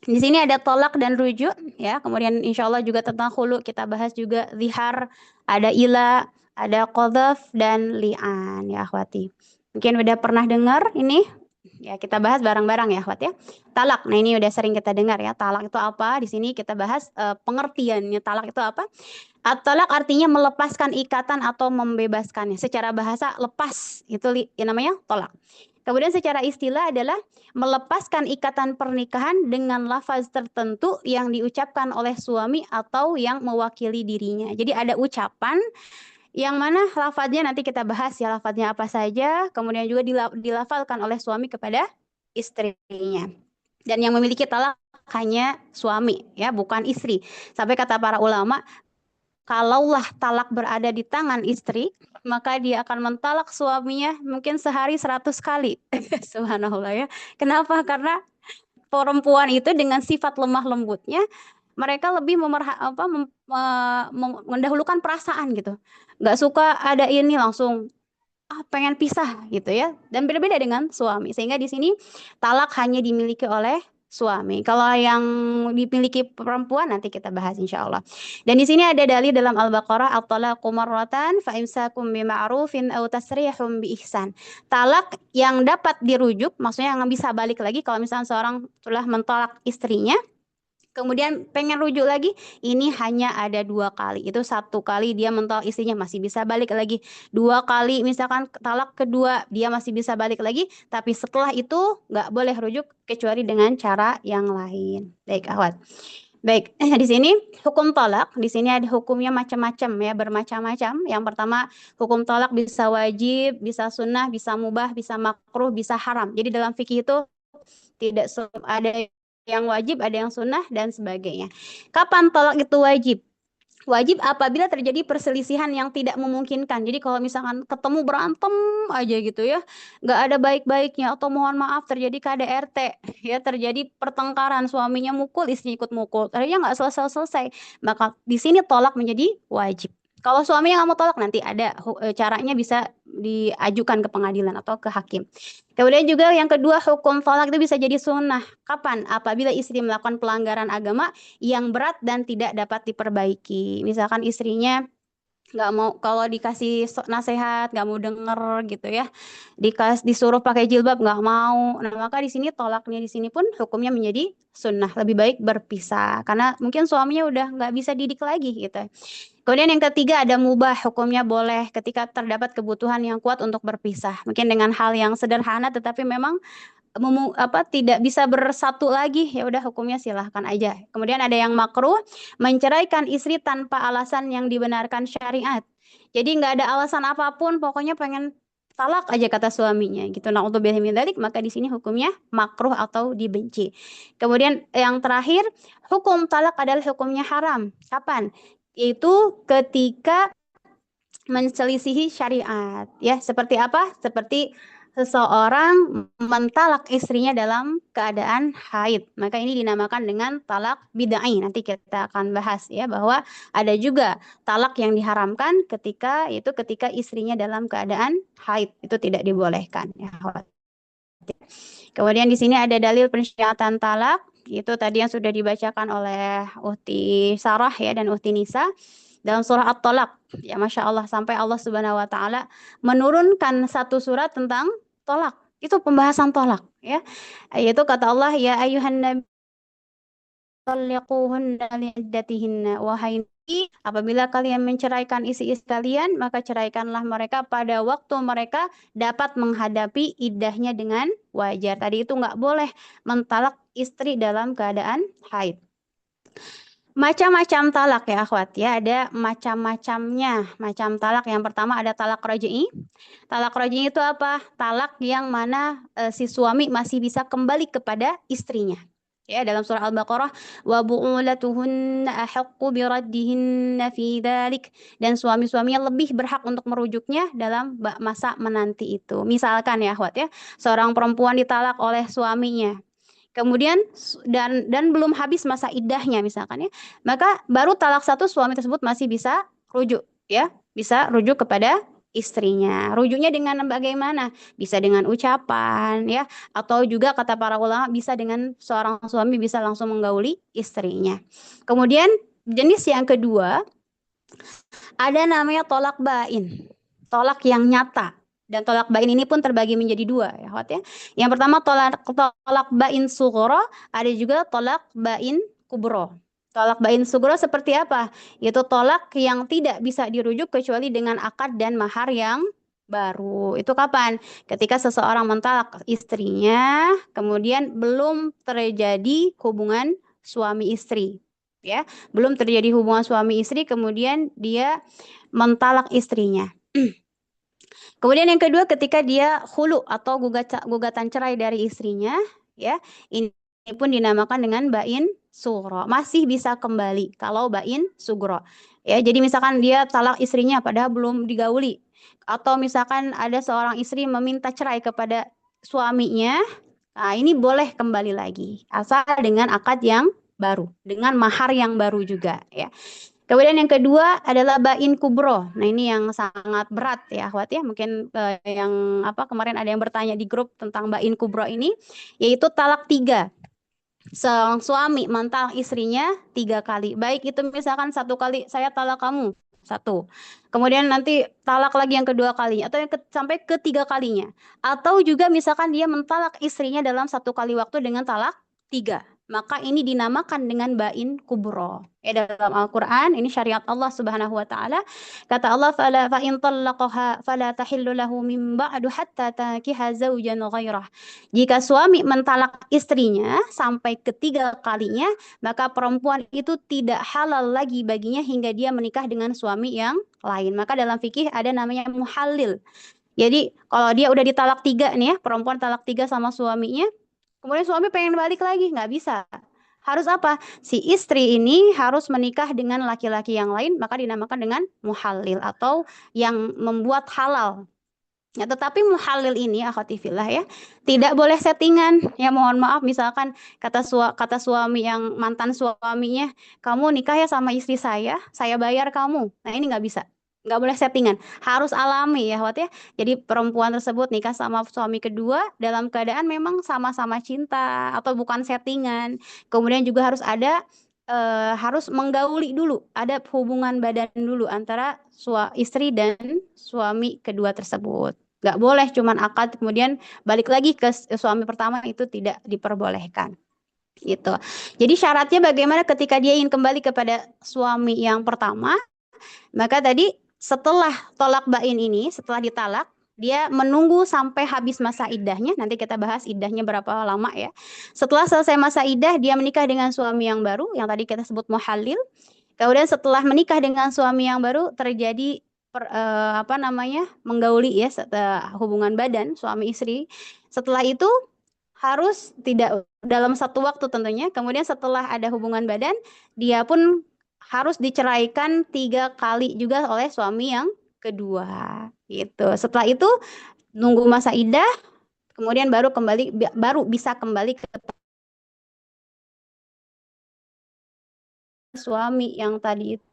Di sini ada tolak dan rujuk ya, kemudian insya Allah juga tentang khulu kita bahas juga zihar, ada ila, ada qadhaf dan li'an ya akhwati. Mungkin udah pernah dengar ini. Ya, kita bahas bareng-bareng ya, akhwat ya. Talak. Nah, ini udah sering kita dengar ya. Talak itu apa? Di sini kita bahas pengertiannya. Talak itu apa? At-talak artinya melepaskan ikatan atau membebaskannya. Secara bahasa lepas itu yang namanya tolak. Kemudian secara istilah adalah melepaskan ikatan pernikahan dengan lafaz tertentu yang diucapkan oleh suami atau yang mewakili dirinya. Jadi ada ucapan yang mana lafadznya nanti kita bahas ya, lafadznya apa saja, kemudian juga dilafalkan oleh suami kepada istrinya. Dan yang memiliki talak hanya suami ya, bukan istri. Sampai kata para ulama, kalaulah talak berada di tangan istri, maka dia akan mentalak suaminya mungkin sehari 100 kali. Subhanallah ya. Kenapa? Karena perempuan itu dengan sifat lemah lembutnya, mereka lebih mendahulukan perasaan gitu. Nggak suka ada ini langsung pengen pisah gitu ya. Dan berbeda dengan suami. Sehingga di sini talak hanya dimiliki oleh suami. Kalau yang dimiliki perempuan nanti kita bahas insya Allah. Dan di sini ada dalil dalam Al-Baqarah, at-talaqu marratan fa imsakum bima'rufin aw tasrihum bi ihsan. Talak yang dapat dirujuk, maksudnya yang bisa balik lagi kalau misalnya seorang telah mentolak istrinya, kemudian pengen rujuk lagi, ini hanya ada 2 kali. Itu 1 kali dia mentolak istrinya masih bisa balik lagi. 2 kali misalkan talak kedua dia masih bisa balik lagi. Tapi setelah itu nggak boleh rujuk kecuali dengan cara yang lain. Baik akhwat. Baik, di sini hukum talak, di sini ada hukumnya macam-macam ya, bermacam-macam. Yang pertama, hukum talak bisa wajib, bisa sunnah, bisa mubah, bisa makruh, bisa haram. Jadi dalam fikih itu tidak ada yang wajib, ada yang sunnah, dan sebagainya. Kapan talak itu wajib? Wajib apabila terjadi perselisihan yang tidak memungkinkan. Jadi kalau misalkan ketemu berantem aja gitu ya, nggak ada baik-baiknya, atau mohon maaf terjadi KDRT, ya terjadi pertengkaran, suaminya mukul, istrinya ikut mukul, akhirnya nggak selesai-selesai, maka di sini tolak menjadi wajib. Kalau suaminya nggak mau tolak, nanti ada caranya, bisa diajukan ke pengadilan atau ke hakim. Kemudian juga yang kedua, hukum tolak itu bisa jadi sunnah. Kapan? Apabila istri melakukan pelanggaran agama yang berat dan tidak dapat diperbaiki. Misalkan istrinya nggak mau, kalau dikasih nasihat nggak mau denger gitu ya, disuruh pakai jilbab nggak mau. Nah maka di sini tolaknya di sini pun hukumnya menjadi sunnah, lebih baik berpisah karena mungkin suaminya udah nggak bisa didik lagi gitu. Kemudian yang ketiga ada mubah, hukumnya boleh ketika terdapat kebutuhan yang kuat untuk berpisah, mungkin dengan hal yang sederhana tetapi memang tidak bisa bersatu lagi, ya udah hukumnya silahkan aja. Kemudian ada yang makruh, menceraikan istri tanpa alasan yang dibenarkan syariat. Jadi nggak ada alasan apapun, pokoknya pengen talak aja kata suaminya gitu. Nah untuk min dzalik, maka di sini hukumnya makruh atau dibenci. Kemudian yang terakhir, hukum talak adalah hukumnya haram. Kapan? Yaitu ketika menselisihi syariat, ya. Seperti apa? Seperti seseorang mentalak istrinya dalam keadaan haid, maka ini dinamakan dengan talak bid'ai. Nanti kita akan bahas ya, bahwa ada juga talak yang diharamkan ketika istrinya dalam keadaan haid, itu tidak dibolehkan ya. Kemudian di sini ada dalil pensyariatan talak, itu tadi yang sudah dibacakan oleh Ukhti Sarah ya dan Ukhti Nisa dalam surah At-Talaq. Ya Masya Allah, sampai Allah Subhanahu wa Ta'ala menurunkan satu surat tentang tolak. Itu pembahasan tolak ya. Yaitu kata Allah, ya ayuhan nabi talliquhunna li'iddatihinna. Wahai Nabi, apabila kalian menceraikan istri-istri kalian, maka ceraikanlah mereka pada waktu mereka dapat menghadapi iddahnya dengan wajar. Tadi itu nggak boleh mentalak istri dalam keadaan haid. Macam-macam talak ya akhwat ya, ada macam-macamnya. Macam talak yang pertama ada talak raj'i. Talak raj'i itu apa? Talak yang mana si suami masih bisa kembali kepada istrinya. Ya, dalam surah Al-Baqarah, wa bu'ulatuhunna ahaqqu biraddihinna fi dzalik, dan suami-suaminya lebih berhak untuk merujuknya dalam masa menanti itu. Misalkan ya akhwat ya, seorang perempuan ditalak oleh suaminya. Kemudian dan belum habis masa iddahnya misalkan ya, maka baru talak satu suami tersebut masih bisa rujuk ya, bisa rujuk kepada istrinya. Rujuknya dengan bagaimana? Bisa dengan ucapan ya, atau juga kata para ulama bisa dengan seorang suami bisa langsung menggauli istrinya. Kemudian jenis yang kedua ada namanya tolak bain, tolak yang nyata. Dan tolak bain ini pun terbagi menjadi dua ya, ya. Yang pertama tolak bain sughra, ada juga tolak bain kubro. Tolak bain sughro seperti apa? Yaitu tolak yang tidak bisa dirujuk kecuali dengan akad dan mahar yang baru. Itu kapan? Ketika seseorang mentalak istrinya, kemudian belum terjadi hubungan suami istri. Ya, belum terjadi hubungan suami istri, kemudian dia mentalak istrinya. Kemudian yang kedua ketika dia khulu atau gugatan cerai dari istrinya, ya, ini pun dinamakan dengan bain sughra. Masih bisa kembali kalau bain sughra. Ya, jadi misalkan dia talak istrinya padahal belum digauli, atau misalkan ada seorang istri meminta cerai kepada suaminya, nah ini boleh kembali lagi asal dengan akad yang baru, dengan mahar yang baru juga ya. Kemudian yang kedua adalah bain kubro. Nah ini yang sangat berat ya akhwat ya. Mungkin yang kemarin ada yang bertanya di grup tentang bain kubro ini, yaitu talak 3. Seorang suami mentalak istrinya 3 kali. Baik itu misalkan 1 kali saya talak kamu, 1. Kemudian nanti talak lagi yang kedua kalinya, atau sampai ke 3 kalinya. Atau juga misalkan dia mentalak istrinya dalam 1 kali waktu dengan talak 3. Maka ini dinamakan dengan bain kubro. Ya, dalam Al-Quran ini syariat Allah Subhanahu wa Ta'ala. Kata Allah, fa in talaqaha fala tahillu lahu min ba'du hatta tankiha zawjan ghairah. Jika suami mentalak istrinya sampai ke 3 kalinya, maka perempuan itu tidak halal lagi baginya hingga dia menikah dengan suami yang lain. Maka dalam fikih ada namanya muhallil. Jadi kalau dia udah ditalak 3 nih ya, perempuan talak 3 sama suaminya, kemudian suami pengen balik lagi, nggak bisa. Harus apa? Si istri ini harus menikah dengan laki-laki yang lain, maka dinamakan dengan muhallil atau yang membuat halal. Ya, tetapi muhallil ini akhwati fillah ya, tidak boleh settingan. Ya mohon maaf misalkan kata suami yang mantan suaminya, kamu nikah ya sama istri saya bayar kamu. Nah ini nggak bisa. Nggak boleh settingan, harus alami ya akhwat ya. Jadi perempuan tersebut nikah sama suami kedua dalam keadaan memang sama-sama cinta atau bukan settingan. Kemudian juga harus ada harus menggauli dulu, ada hubungan badan dulu antara istri dan suami kedua tersebut. Nggak boleh cuman akad kemudian balik lagi ke suami pertama, itu tidak diperbolehkan. Gitu. Jadi syaratnya bagaimana ketika dia ingin kembali kepada suami yang pertama, maka tadi setelah tolak bain ini, setelah ditalak, dia menunggu sampai habis masa iddahnya. Nanti kita bahas iddahnya berapa lama ya. Setelah selesai masa iddah, dia menikah dengan suami yang baru, yang tadi kita sebut muhallil. Kemudian setelah menikah dengan suami yang baru, terjadi menggauli ya, hubungan badan suami istri. Setelah itu harus tidak dalam satu waktu tentunya. Kemudian setelah ada hubungan badan, dia pun harus diceraikan 3 kali juga oleh suami yang kedua. Gitu. Setelah itu nunggu masa iddah, kemudian baru bisa kembali ke suami yang tadi itu.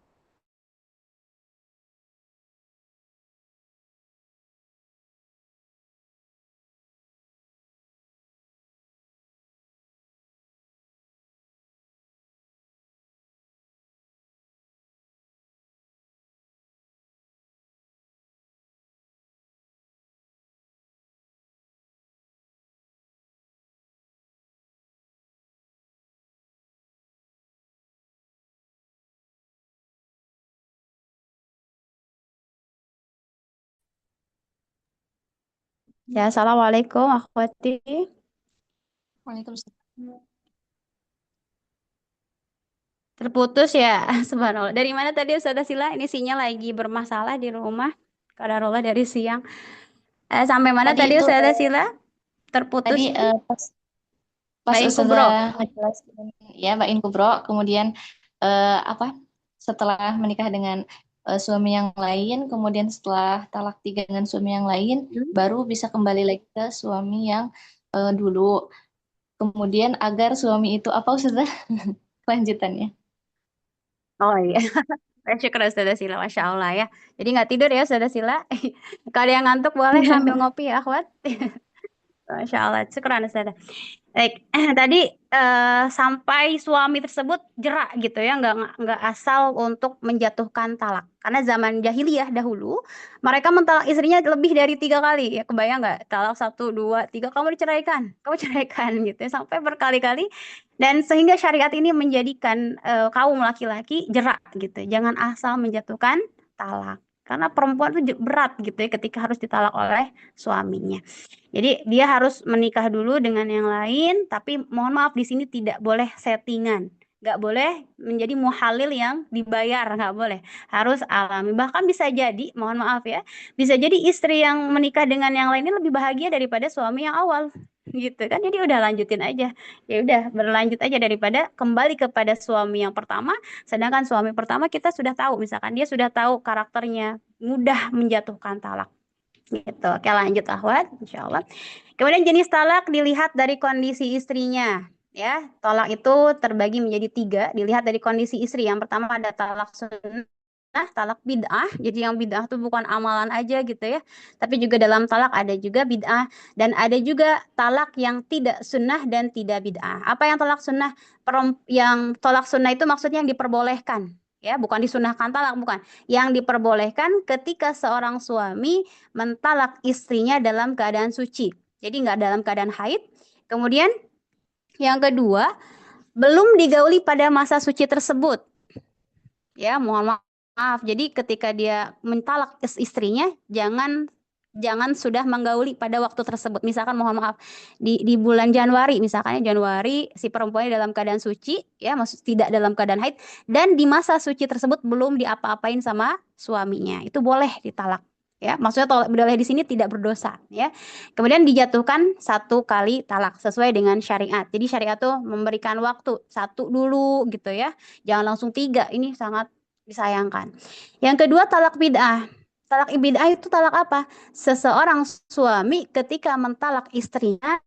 Ya, assalamualaikum akhwati. Waalaikumsalam. Terputus ya, subhanallah. Dari mana tadi Ustazah Sila? Ini sinyal lagi bermasalah di rumah. Qadarullah dari siang. Sampai mana Tadi tadi itu Ustazah Sila? Terputus. pas Baik Kubro. Ustazah ngejelasin ya Mbak In Kubro, kemudian apa setelah menikah dengan suami yang lain, kemudian setelah talak 3 dengan suami yang lain, baru bisa kembali lagi ke suami yang dulu. Kemudian agar suami itu apa Ustazah lanjutannya? Oh iya. Syukur Ustazah Sila, Masya Allah ya. Jadi nggak tidur ya Ustazah Sila. Kalau ada yang ngantuk boleh sambil ngopi ya akhwat. Masya Allah, syukuran Ustazah. Baik, tadi sampai suami tersebut jerak gitu ya, nggak asal untuk menjatuhkan talak. Karena zaman jahiliyah dahulu, mereka mentalak istrinya lebih dari 3 kali. Ya kebayang nggak? Talak 1, 2, 3, kamu diceraikan, kamu ceraikan gitu ya, sampai berkali-kali. Dan sehingga syariat ini menjadikan kaum laki-laki jerak gitu. Jangan asal menjatuhkan talak. Karena perempuan itu berat gitu ya ketika harus ditalak oleh suaminya. Jadi dia harus menikah dulu dengan yang lain, tapi mohon maaf di sini tidak boleh settingan, nggak boleh menjadi muhalil yang dibayar, nggak boleh, harus alami. Bahkan bisa jadi, mohon maaf ya, bisa jadi istri yang menikah dengan yang lain ini lebih bahagia daripada suami yang awal, gitu kan? Jadi udah lanjutin aja, ya udah berlanjut aja daripada kembali kepada suami yang pertama. Sedangkan suami pertama kita sudah tahu, misalkan dia sudah tahu karakternya, mudah menjatuhkan talak. Gitu. Oke, lanjut Ahwat, insya Allah. Kemudian jenis talak dilihat dari kondisi istrinya. Ya, talak itu terbagi menjadi 3, dilihat dari kondisi istri. Yang pertama ada talak sunnah, talak bid'ah. Jadi yang bid'ah itu bukan amalan aja gitu ya. Tapi juga dalam talak ada juga bid'ah. Dan ada juga talak yang tidak sunnah dan tidak bid'ah. Apa yang talak sunnah? Yang talak sunnah itu maksudnya yang diperbolehkan. Ya, bukan disunahkan talak, bukan. Yang diperbolehkan ketika seorang suami mentalak istrinya dalam keadaan suci. Jadi nggak dalam keadaan haid. Kemudian yang kedua, belum digauli pada masa suci tersebut. Ya, mohon maaf. Jadi ketika dia mentalak istrinya, jangan sudah menggauli pada waktu tersebut. Misalkan mohon maaf di bulan Januari, misalkan Januari si perempuannya dalam keadaan suci, ya maksud tidak dalam keadaan haid, dan di masa suci tersebut belum diapa-apain sama suaminya, itu boleh ditalak. Ya, maksudnya boleh di sini tidak berdosa. Ya, kemudian dijatuhkan 1 kali talak sesuai dengan syariat. Jadi syariat tuh memberikan waktu 1 dulu gitu ya, jangan langsung 3. Ini sangat disayangkan. Yang kedua talak bid'ah. Talak bid'ah itu talak apa? Seseorang suami ketika mentalak istrinya,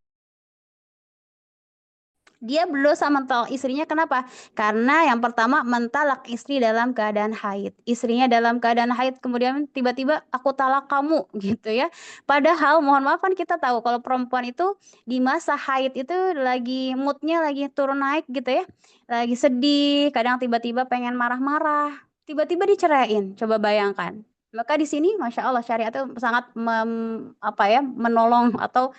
dia berdosa mentalak istrinya. Kenapa? Karena yang pertama mentalak istri dalam keadaan haid. Istrinya dalam keadaan haid, kemudian tiba-tiba aku talak kamu gitu ya. Padahal mohon maaf kan kita tahu kalau perempuan itu di masa haid itu lagi moodnya lagi turun naik gitu ya. Lagi sedih, kadang tiba-tiba pengen marah-marah. Tiba-tiba diceraiin. Coba bayangkan. Maka di sini Masya Allah syariat itu sangat menolong atau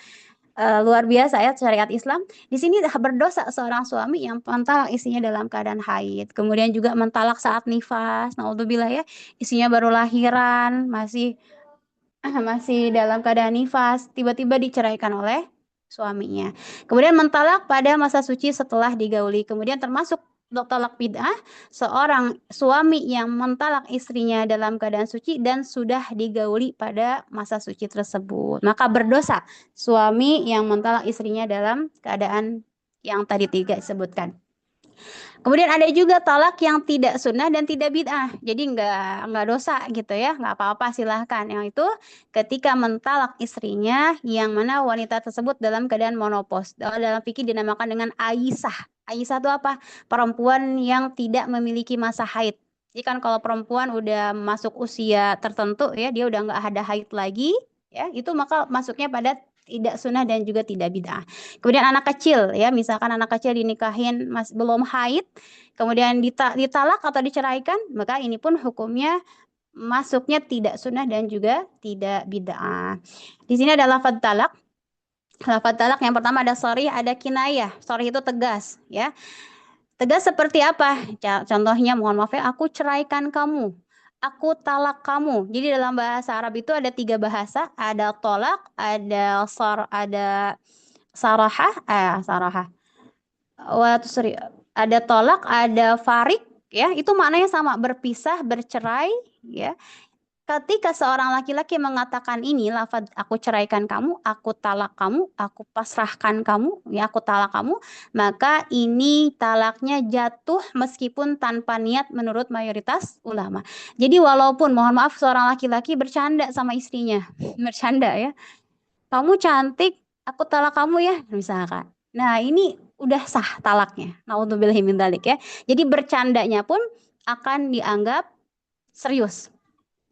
luar biasa ya syariat Islam. Di sini berdosa seorang suami yang mentalak istrinya dalam keadaan haid. Kemudian juga mentalak saat nifas. Naudzubillah ya. Istrinya baru lahiran, masih masih dalam keadaan nifas, tiba-tiba diceraikan oleh suaminya. Kemudian mentalak pada masa suci setelah digauli. Kemudian termasuk talak bid'ah, seorang suami yang mentalak istrinya dalam keadaan suci dan sudah digauli pada masa suci tersebut. Maka berdosa suami yang mentalak istrinya dalam keadaan yang tadi 3 disebutkan. Kemudian ada juga talak yang tidak sunnah dan tidak bid'ah. Jadi nggak dosa gitu ya, nggak apa-apa silahkan. Yang itu ketika mentalak istrinya yang mana wanita tersebut dalam keadaan monopos. Dalam fikih dinamakan dengan Aisyah. Aisyah itu apa? Perempuan yang tidak memiliki masa haid. Jadi kan kalau perempuan udah masuk usia tertentu ya, dia udah nggak ada haid lagi, ya itu maka masuknya pada tidak sunnah dan juga tidak bid'ah. Kemudian anak kecil ya, misalkan anak kecil dinikahin belum haid, kemudian ditalak atau diceraikan, maka ini pun hukumnya masuknya tidak sunnah dan juga tidak bid'ah. Di sini ada lafadz talak. Lafadz talak yang pertama ada sharih, ada kinayah. Sharih itu tegas ya. Tegas seperti apa? Contohnya mohon maaf ya, aku ceraikan kamu. aku talak kamu. Jadi dalam bahasa Arab itu ada 3 bahasa, ada tolak, ada sarahah, sorry, ada tolak, ada farik, ya, itu maknanya sama, berpisah, bercerai, ya. Ketika seorang laki-laki mengatakan ini, lafaz aku ceraikan kamu, aku talak kamu, aku pasrahkan kamu, ya aku talak kamu, maka ini talaknya jatuh meskipun tanpa niat menurut mayoritas ulama. Jadi walaupun, mohon maaf, seorang laki-laki bercanda sama istrinya, bercanda ya, kamu cantik, aku talak kamu ya, misalkan. Nah ini udah sah talaknya, naudzubillahi min dzalik ya. Jadi bercandanya pun akan dianggap serius.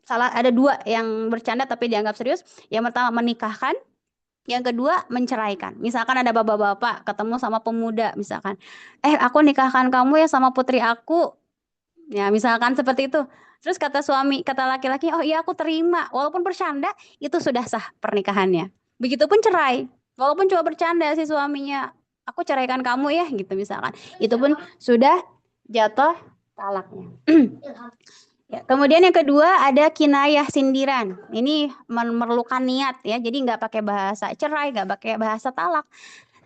Ada 2 yang bercanda tapi dianggap serius. Yang pertama menikahkan, yang kedua menceraikan. Misalkan ada bapak-bapak ketemu sama pemuda, misalkan, aku nikahkan kamu ya sama putri aku, ya misalkan seperti itu. Terus kata laki-laki, oh iya aku terima, walaupun bercanda, itu sudah sah pernikahannya. Begitupun cerai, walaupun cuma bercanda si suaminya, aku ceraikan kamu ya, gitu misalkan, itu pun sudah jatuh talaknya. Ya, kemudian yang kedua ada kinayah, sindiran. Ini memerlukan niat ya, jadi nggak pakai bahasa cerai, nggak pakai bahasa talak.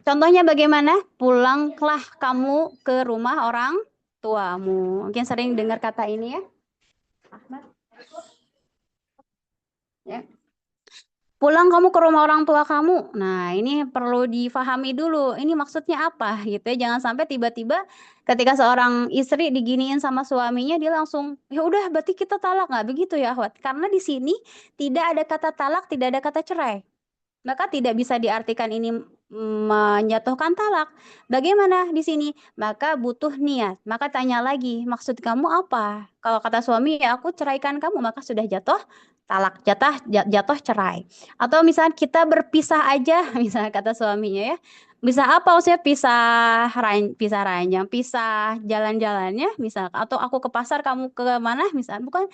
Contohnya bagaimana? Pulanglah kamu ke rumah orang tuamu. Mungkin sering dengar kata ini ya, Ahmad. Ya. Pulang kamu ke rumah orang tua kamu. Nah, ini perlu difahami dulu. Ini maksudnya apa gitu ya. Jangan sampai tiba-tiba ketika seorang istri diginiin sama suaminya, dia langsung, ya udah berarti kita talak. Nggak begitu ya, Ahwat. Karena di sini tidak ada kata talak, tidak ada kata cerai. Maka tidak bisa diartikan ini menjatuhkan talak. Bagaimana di sini? Maka butuh niat. Maka tanya lagi, maksud kamu apa? Kalau kata suami, ya aku ceraikan kamu, maka sudah jatuh talak, jatuh cerai. Atau misalnya kita berpisah aja, misalnya kata suaminya ya. Bisa apa maksudnya pisah ranjang, pisah jalan-jalannya misalnya, atau aku ke pasar kamu ke mana misalnya. Bukan,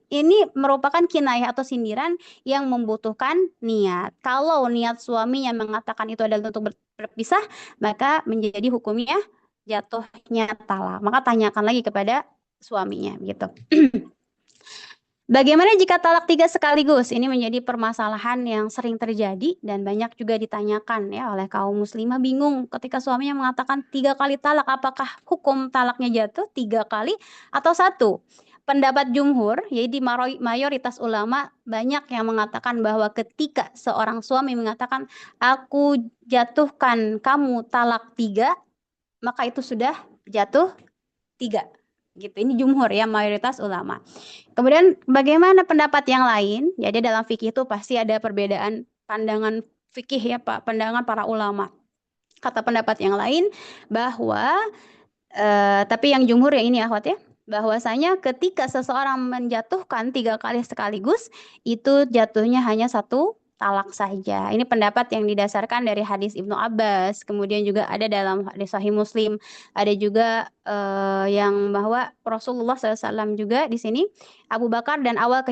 ini merupakan kinayah atau sindiran yang membutuhkan niat. Kalau niat suaminya mengatakan itu adalah untuk berpisah, maka menjadi hukumnya jatuhnya talak. Maka tanyakan lagi kepada suaminya gitu. Bagaimana jika talak 3 sekaligus? Ini menjadi permasalahan yang sering terjadi dan banyak juga ditanyakan ya oleh kaum muslimah, bingung ketika suaminya mengatakan 3 kali talak, apakah hukum talaknya jatuh 3 kali atau 1? Pendapat jumhur, yaitu mayoritas ulama, banyak yang mengatakan bahwa ketika seorang suami mengatakan aku jatuhkan kamu talak 3, maka itu sudah jatuh 3. Gitu. Ini jumhur ya, mayoritas ulama. Kemudian bagaimana pendapat yang lain? Jadi dalam fikih itu pasti ada perbedaan pandangan fikih ya Pak, pandangan para ulama. Kata pendapat yang lain bahwa tapi yang jumhur ya ini Akhwat ya, bahwasanya ketika seseorang menjatuhkan 3 kali sekaligus, itu jatuhnya hanya 1 talak saja. Ini pendapat yang didasarkan dari hadis Ibnu Abbas, kemudian juga ada dalam hadis Sahih Muslim, ada juga yang bahwa Rasulullah SAW juga di sini, Abu Bakar dan awal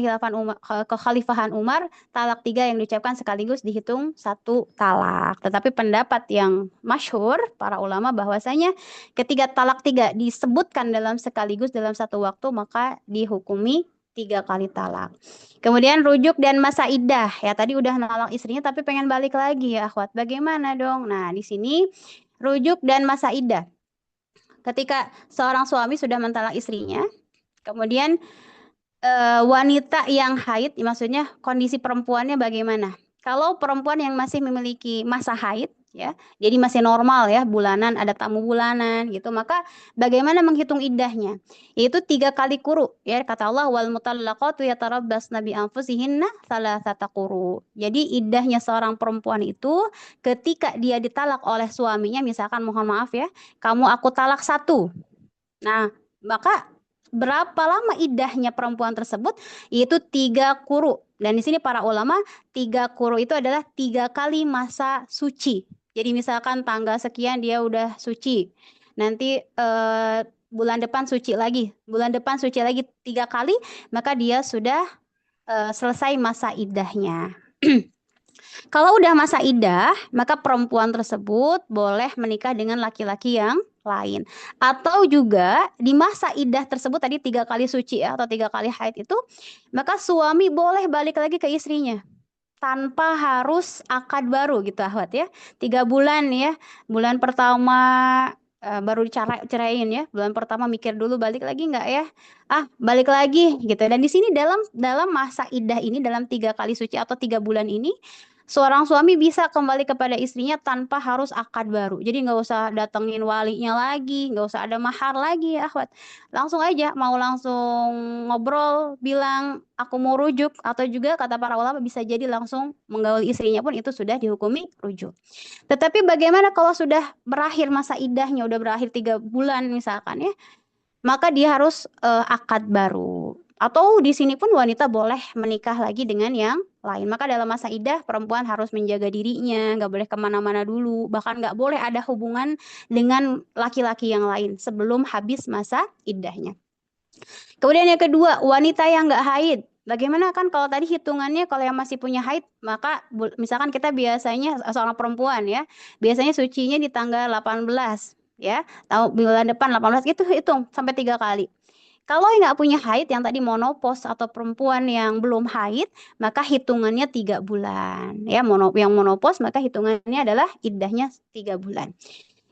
kekhalifahan Umar, talak 3 yang diucapkan sekaligus dihitung 1 talak. Tetapi pendapat yang masyhur para ulama bahwasanya ketika talak 3 disebutkan dalam sekaligus dalam 1 waktu, maka dihukumi 3 kali talak. Kemudian rujuk dan masa iddah. Ya tadi udah nolak istrinya tapi pengen balik lagi ya Akhwat. Bagaimana dong? Nah, di sini rujuk dan masa iddah. Ketika seorang suami sudah mentalak istrinya, kemudian wanita yang haid, maksudnya kondisi perempuannya bagaimana? Kalau perempuan yang masih memiliki masa haid, ya, jadi masih normal ya, bulanan, ada tamu bulanan gitu, maka bagaimana menghitung iddahnya? Yaitu 3 kali quru, ya, kata Allah wal mutallaqatu yatarabbasna bi anfusihinna thalathata quru. Jadi iddahnya seorang perempuan itu ketika dia ditalak oleh suaminya, misalkan mohon maaf ya, kamu aku talak 1. Nah, maka berapa lama iddahnya perempuan tersebut? Yaitu 3 quru. Dan di sini para ulama, 3 quru itu adalah 3 kali masa suci. Jadi misalkan tanggal sekian dia udah suci. Nanti bulan depan suci lagi. Bulan depan suci lagi 3 kali, maka dia sudah selesai masa iddahnya. Kalau udah masa iddah, maka perempuan tersebut boleh menikah dengan laki-laki yang lain. Atau juga di masa iddah tersebut tadi 3 kali suci ya, atau 3 kali haid itu, maka suami boleh balik lagi ke istrinya tanpa harus akad baru gitu ahwat ya. 3 bulan ya, bulan pertama baru ceraiin ya, bulan pertama mikir dulu balik lagi nggak ya, balik lagi gitu. Dan di sini dalam masa iddah ini, dalam 3 kali suci atau 3 bulan ini, seorang suami bisa kembali kepada istrinya tanpa harus akad baru. Jadi nggak usah datengin walinya lagi, nggak usah ada mahar lagi ya akhwat. Langsung aja, mau langsung ngobrol, bilang aku mau rujuk, atau juga kata para ulama bisa jadi langsung menggaul istrinya pun itu sudah dihukumi rujuk. Tetapi bagaimana kalau sudah berakhir masa iddahnya, udah berakhir 3 bulan misalkan ya, maka dia harus akad baru. Atau di sini pun wanita boleh menikah lagi dengan yang lain. Maka dalam masa iddah perempuan harus menjaga dirinya, nggak boleh kemana-mana dulu, bahkan nggak boleh ada hubungan dengan laki-laki yang lain sebelum habis masa iddahnya. Kemudian yang kedua, wanita yang nggak haid. Bagaimana kan kalau tadi hitungannya kalau yang masih punya haid, maka misalkan kita biasanya seorang perempuan ya, biasanya sucinya di tanggal 18 ya, bulan depan 18 itu hitung sampai 3 kali. Kalau yang nggak punya haid, yang tadi monopos atau perempuan yang belum haid, maka hitungannya 3 bulan. Ya, yang monopos maka hitungannya adalah iddahnya 3 bulan.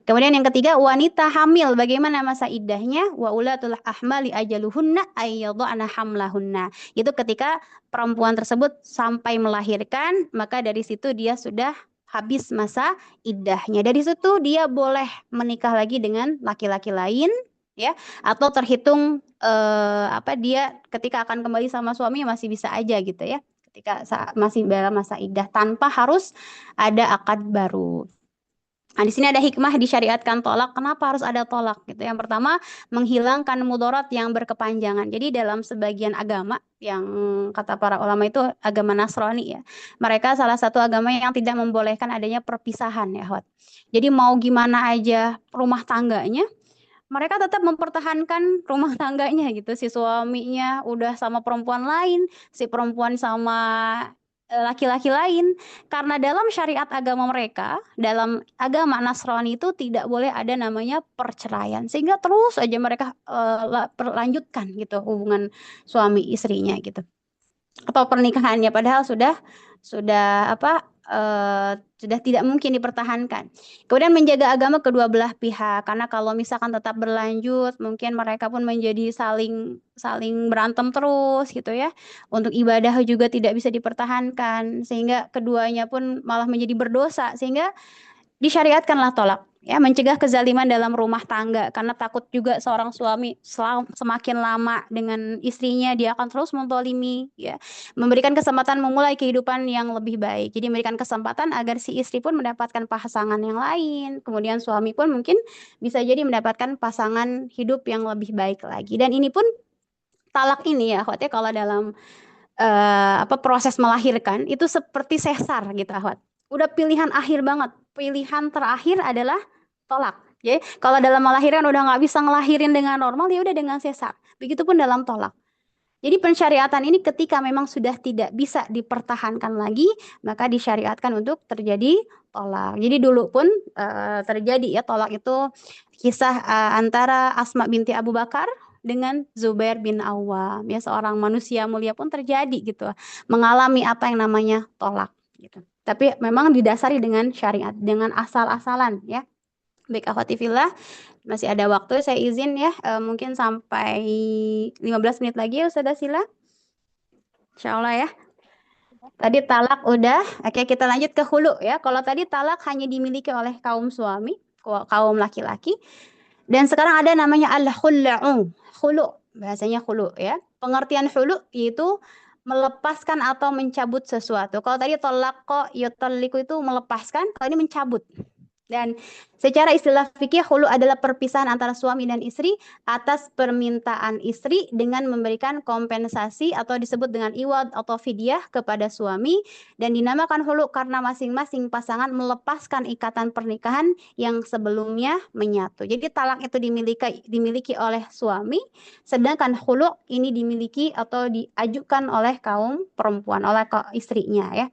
Kemudian yang ketiga, wanita hamil. Bagaimana masa iddahnya? Wa ulatul ahmali ajaluhunna ayyadhana hamlahunna. Itu ketika perempuan tersebut sampai melahirkan, maka dari situ dia sudah habis masa iddahnya. Dari situ dia boleh menikah lagi dengan laki-laki lain ya, atau terhitung dia ketika akan kembali sama suami masih bisa aja gitu ya, ketika masih dalam masa iddah tanpa harus ada akad baru. Nah, di sini ada hikmah disyariatkan tolak. Kenapa harus ada tolak gitu? Yang pertama, menghilangkan mudarat yang berkepanjangan. Jadi dalam sebagian agama yang kata para ulama itu agama Nasrani ya. Mereka salah satu agama yang tidak membolehkan adanya perpisahan ya, Wat. Jadi mau gimana aja rumah tangganya, mereka tetap mempertahankan rumah tangganya gitu. Si suaminya udah sama perempuan lain, si perempuan sama laki-laki lain. Karena dalam syariat agama mereka, dalam agama Nasrani itu tidak boleh ada namanya perceraian. Sehingga terus aja mereka lanjutkan gitu hubungan suami istrinya gitu. Atau pernikahannya padahal sudah tidak mungkin dipertahankan. Kemudian menjaga agama kedua belah pihak, karena kalau misalkan tetap berlanjut, mungkin mereka pun menjadi saling berantem terus gitu ya. Untuk ibadah juga tidak bisa dipertahankan, sehingga keduanya pun malah menjadi berdosa, sehingga disyariatkanlah tolak. Ya, mencegah kezaliman dalam rumah tangga, karena takut juga seorang suami semakin lama dengan istrinya dia akan terus menzalimi ya. Memberikan kesempatan memulai kehidupan yang lebih baik. Jadi memberikan kesempatan agar si istri pun mendapatkan pasangan yang lain, kemudian suami pun mungkin bisa jadi mendapatkan pasangan hidup yang lebih baik lagi. Dan ini pun talak ini ya, akhwat ya, kalau dalam proses melahirkan itu seperti sesar gitu akhwat. Udah pilihan akhir banget. Pilihan terakhir adalah tolak. Jadi kalau dalam melahirkan udah nggak bisa ngelahirin dengan normal, ya udah dengan sesar. Begitupun dalam tolak. Jadi pensyariatan ini ketika memang sudah tidak bisa dipertahankan lagi, maka disyariatkan untuk terjadi tolak. Jadi dulu pun terjadi ya tolak itu, kisah antara Asma binti Abu Bakar dengan Zubair bin Awam. Ya, seorang manusia mulia pun terjadi gitu, mengalami apa yang namanya tolak gitu. Tapi memang didasari dengan syariat, dengan asal-asalan ya. Baik akhwati fillah, masih ada waktu, saya izin ya, mungkin sampai 15 menit lagi ya Ustazah Sila. Insyaallah ya. Tadi talak udah, oke kita lanjut ke hulu ya. Kalau tadi talak hanya dimiliki oleh kaum suami, kaum laki-laki. Dan sekarang ada namanya al-khul'u. Khulu, bahasanya khulu ya. Pengertian khulu yaitu melepaskan atau mencabut sesuatu. Kalau tadi talaqqa yutalliqu itu melepaskan, kalau ini mencabut. Dan secara istilah fikih, khulu adalah perpisahan antara suami dan istri atas permintaan istri dengan memberikan kompensasi atau disebut dengan iwad atau fidyah kepada suami, dan dinamakan khulu karena masing-masing pasangan melepaskan ikatan pernikahan yang sebelumnya menyatu. Jadi talak itu dimiliki oleh suami, sedangkan khulu ini dimiliki atau diajukan oleh kaum perempuan, oleh istrinya ya.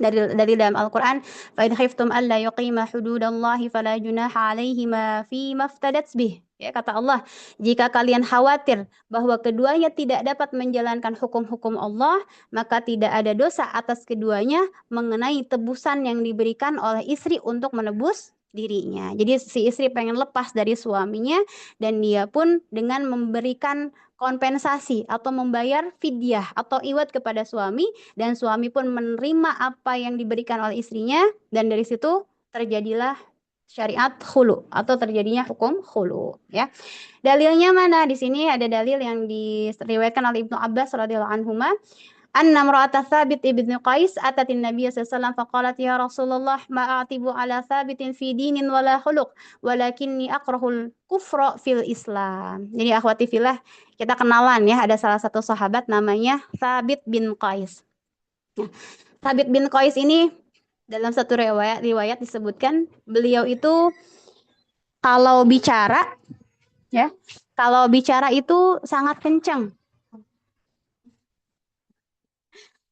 dari dalam Al-Quran, fa in khiftum alla yuqima hududallahi fala junaha alaihima fi maftadat bih. Ya, kata Allah, jika kalian khawatir bahwa keduanya tidak dapat menjalankan hukum-hukum Allah, maka tidak ada dosa atas keduanya mengenai tebusan yang diberikan oleh istri untuk menebus dirinya. Jadi si istri pengen lepas dari suaminya dan dia pun dengan memberikan kompensasi atau membayar fidyah atau iwat kepada suami, dan suami pun menerima apa yang diberikan oleh istrinya, dan dari situ terjadilah syariat khulu atau terjadinya hukum khulu, ya. Dalilnya mana? Di sini ada dalil yang diriwayatkan oleh Ibnu Abbas radhiyallahu anhuma, anna imra'ata Thabit ibn Qais atatin Nabiy sallallahu alaihi wasallam faqalat ya Rasulullah ma a'tibu ala Thabitin fi dinin wala khuluq walakinni akrahul kufra fil Islam. Jadi akhwati fillah, kita kenalan ya, ada salah satu sahabat namanya Thabit bin Qais. Nah, Thabit bin Qais ini dalam satu riwayat disebutkan beliau itu kalau bicara ya, kalau bicara itu sangat kencang.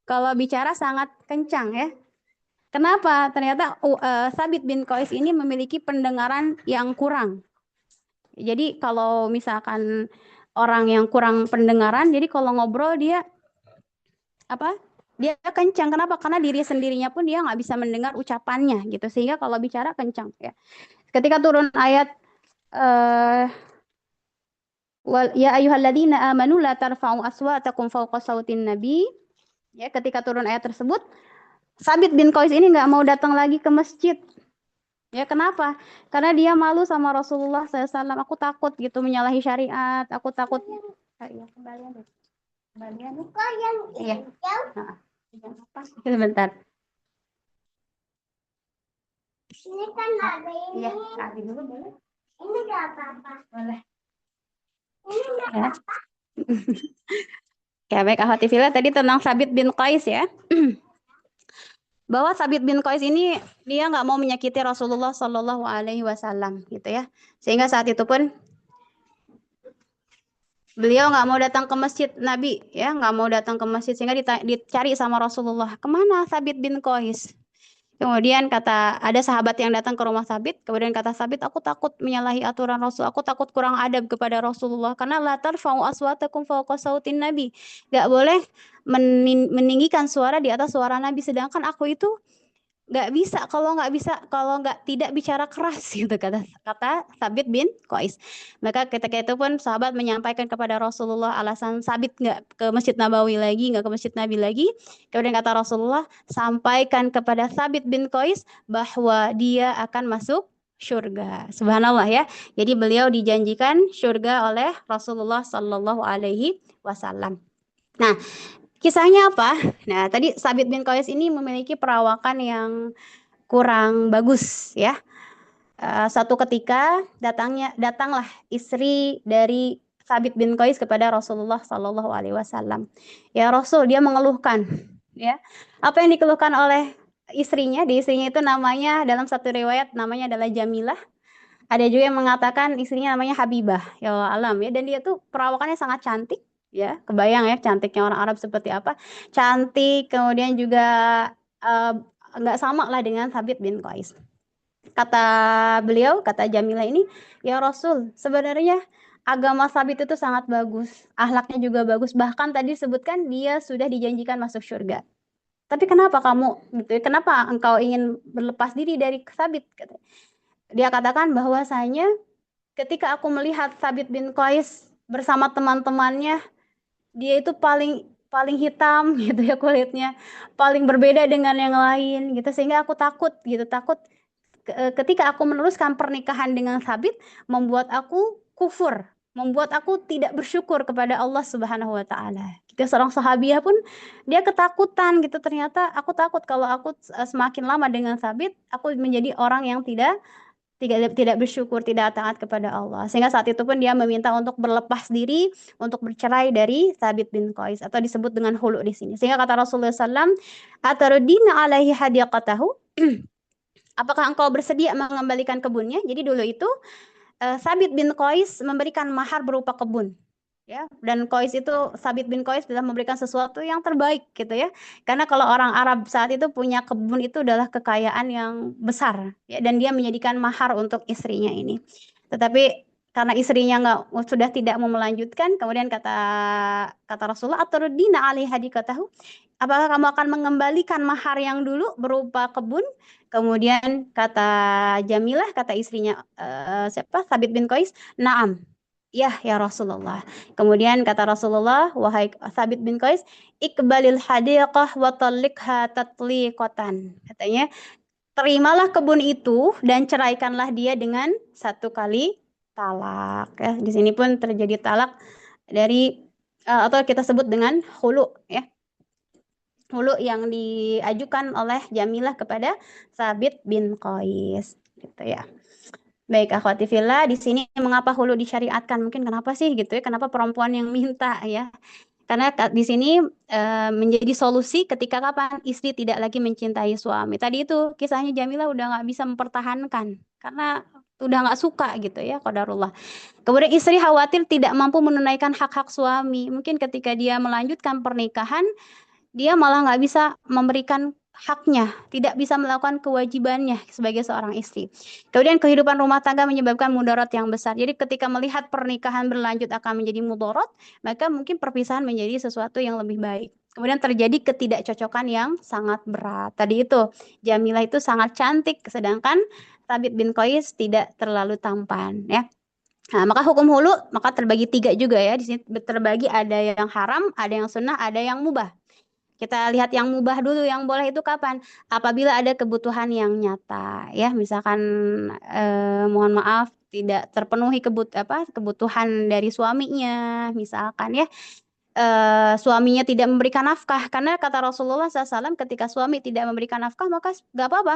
Kalau bicara sangat kencang ya. Kenapa? Ternyata Thabit bin Qais ini memiliki pendengaran yang kurang. Jadi kalau misalkan orang yang kurang pendengaran, jadi kalau ngobrol dia apa? Dia kencang. Kenapa? Karena diri sendirinya pun dia nggak bisa mendengar ucapannya gitu. Sehingga kalau bicara kencang ya. Ketika turun ayat ya ayyuhalladzina amanu la tarfa'u aswatakum fawqa sautin nabi. Ya, ketika turun ayat tersebut, Thabit bin Qais ini nggak mau datang lagi ke masjid. Ya, kenapa? Karena dia malu sama Rasulullah SAW. Aku takut gitu menyalahi syariat. Aku takut. Iya, kembalian deh. Kembalian. Iya. Sebentar. Ini kan ada ini. Iya, kasih dulu boleh. Ini nggak apa-apa. Boleh. Ini nggak Ya. apa-apa. Ya, baik akhwati fillah, tadi tentang Thabit bin Qais ya. Bahwa Thabit bin Qais ini dia nggak mau menyakiti Rasulullah Shallallahu Alaihi Wasallam gitu ya, sehingga saat itu pun beliau nggak mau datang ke masjid Nabi ya, nggak mau datang ke masjid, sehingga dicari sama Rasulullah, kemana Thabit bin Qais. Kemudian ada sahabat yang datang ke rumah Thabit, kemudian kata Thabit, aku takut menyalahi aturan Rasul, aku takut kurang adab kepada Rasulullah, karena la tarfa'u aswatakum fawqa sautin Nabi, nggak boleh meninggikan suara di atas suara Nabi, sedangkan aku itu kalau tidak bicara keras gitu, kata Thabit bin Qais. Maka ketika itu pun sahabat menyampaikan kepada Rasulullah alasan Thabit nggak ke Masjid Nabawi lagi, nggak ke Masjid Nabi lagi. Kemudian kata Rasulullah, sampaikan kepada Thabit bin Qais bahwa dia akan masuk surga. Subhanallah ya. Jadi beliau dijanjikan surga oleh Rasulullah Sallallahu Alaihi Wasallam. Nah, kisahnya apa? Nah, tadi Thabit bin Qais ini memiliki perawakan yang kurang bagus ya. Satu ketika datanglah istri dari Thabit bin Qais kepada Rasulullah Sallallahu Alaihi Wasallam. Ya Rasul, dia mengeluhkan ya. Apa yang dikeluhkan oleh istrinya? Di istrinya itu namanya, dalam satu riwayat namanya adalah Jamilah. Ada juga yang mengatakan istrinya namanya Habibah. Ya Allah alam ya, dan dia tuh perawakannya sangat cantik. Ya, kebayang ya cantiknya orang Arab seperti apa. Cantik, kemudian juga nggak sama lah dengan Thabit bin Qais. Kata Jamilah ini, ya Rasul, sebenarnya agama Thabit itu sangat bagus, akhlaknya juga bagus, bahkan tadi disebutkan dia sudah dijanjikan masuk surga. Tapi kenapa kenapa engkau ingin berlepas diri dari Thabit? Dia katakan bahwasanya ketika aku melihat Thabit bin Qais bersama teman-temannya, dia itu paling hitam gitu ya kulitnya, paling berbeda dengan yang lain gitu, sehingga aku takut ketika aku meneruskan pernikahan dengan Thabit membuat aku kufur, membuat aku tidak bersyukur kepada Allah Subhanahu wa taala. Gitu, seorang sahabiah pun dia ketakutan gitu, ternyata aku takut kalau aku semakin lama dengan Thabit, aku menjadi orang yang tidak bersyukur, tidak taat kepada Allah. Sehingga saat itu pun dia meminta untuk berlepas diri, untuk bercerai dari Thabit bin Qais, atau disebut dengan hulu di sini. Sehingga kata Rasulullah SAW, "Ataruddina alaihi hadiaqatahu?" Apakah engkau bersedia mengembalikan kebunnya? Jadi dulu itu Thabit bin Qais memberikan mahar berupa kebun. ya. Dan Qais itu, Sabit bin Qais telah memberikan sesuatu yang terbaik gitu ya. Karena kalau orang Arab saat itu punya kebun itu adalah kekayaan yang besar ya, dan dia menjadikan mahar untuk istrinya ini. Tetapi karena istrinya sudah tidak mau melanjutkan, kemudian kata Rasulullah, aturdina alaihi hadikatahu, apakah kamu akan mengembalikan mahar yang dulu berupa kebun? Kemudian kata Jamilah, kata istrinya siapa? Sabit bin Qais, "Na'am." Ya Rasulullah. Kemudian kata Rasulullah, wahai Sabit bin Qais, "Iqbalil hadiqah wa talliqha tatliqatan." Katanya, terimalah kebun itu dan ceraikanlah dia dengan satu kali talak. Ya, di sini pun terjadi talak dari atau kita sebut dengan hulu ya. Hulu yang diajukan oleh Jamilah kepada Sabit bin Qais gitu ya. Baik, akhwati fillah, di sini mengapa hulu disyariatkan? Mungkin kenapa sih gitu ya? Kenapa perempuan yang minta ya? Karena di sini menjadi solusi ketika kapan istri tidak lagi mencintai suami. Tadi itu kisahnya Jamila udah nggak bisa mempertahankan karena udah nggak suka gitu ya, qadarullah. Kemudian istri khawatir tidak mampu menunaikan hak-hak suami. Mungkin ketika dia melanjutkan pernikahan, dia malah nggak bisa memberikan haknya, tidak bisa melakukan kewajibannya sebagai seorang istri. Kemudian kehidupan rumah tangga menyebabkan mudarat yang besar. Jadi ketika melihat pernikahan berlanjut akan menjadi mudarat, maka mungkin perpisahan menjadi sesuatu yang lebih baik. Kemudian terjadi ketidakcocokan yang sangat berat. Tadi itu, Jamilah itu sangat cantik, sedangkan Sabit bin Qais tidak terlalu tampan, ya. Nah, maka hukum hulu maka terbagi 3 juga ya. Di sini terbagi ada yang haram, ada yang sunnah, ada yang mubah. Kita lihat yang mubah dulu, yang boleh itu kapan? Apabila ada kebutuhan yang nyata, ya, misalkan mohon maaf tidak terpenuhi kebutuhan dari suaminya, misalkan ya, suaminya tidak memberikan nafkah, karena kata Rasulullah SAW, ketika suami tidak memberikan nafkah maka nggak apa-apa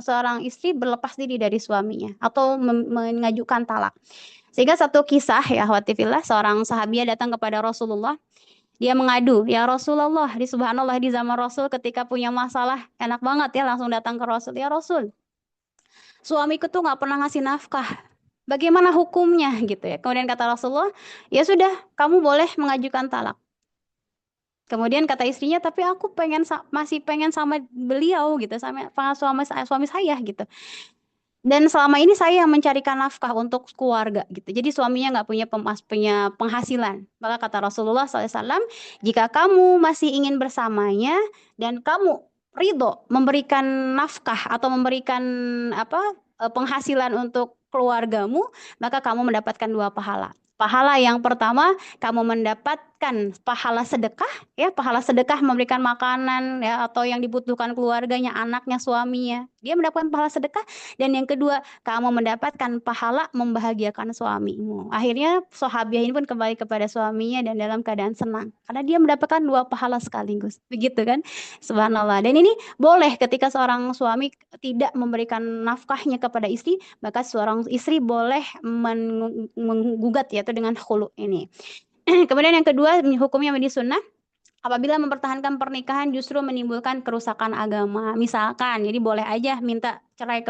seorang istri berlepas diri dari suaminya atau mengajukan talak. Sehingga satu kisah ya, watifillah, seorang sahabiah datang kepada Rasulullah. Dia mengadu, ya Rasulullah, di subhanallah di zaman Rasul ketika punya masalah, enak banget ya langsung datang ke Rasul. Ya Rasul, suamiku tuh nggak pernah ngasih nafkah. Bagaimana hukumnya gitu ya. Kemudian kata Rasulullah, ya sudah, kamu boleh mengajukan talak. Kemudian kata istrinya, tapi aku masih pengen sama beliau gitu, sama suami saya gitu. Dan selama ini saya yang mencarikan nafkah untuk keluarga gitu. Jadi suaminya nggak punya penghasilan. Maka kata Rasulullah SAW, jika kamu masih ingin bersamanya dan kamu ridho memberikan nafkah atau memberikan penghasilan untuk keluargamu, maka kamu mendapatkan 2 pahala. Pahala yang pertama, kamu mendapatkan pahala sedekah, ya, pahala sedekah memberikan makanan ya atau yang dibutuhkan keluarganya, anaknya, suaminya. Dia mendapatkan pahala sedekah. Dan yang kedua, kamu mendapatkan pahala membahagiakan suamimu. Akhirnya sahabiah ini pun kembali kepada suaminya dan dalam keadaan senang. Karena dia mendapatkan 2 pahala sekaligus. Begitu kan? Subhanallah. Dan ini boleh ketika seorang suami tidak memberikan nafkahnya kepada istri, maka seorang istri boleh menggugat yaitu dengan khulu ini. Kemudian yang kedua, hukumnya menjadi sunnah. Apabila mempertahankan pernikahan justru menimbulkan kerusakan agama. Misalkan, jadi boleh aja minta cerai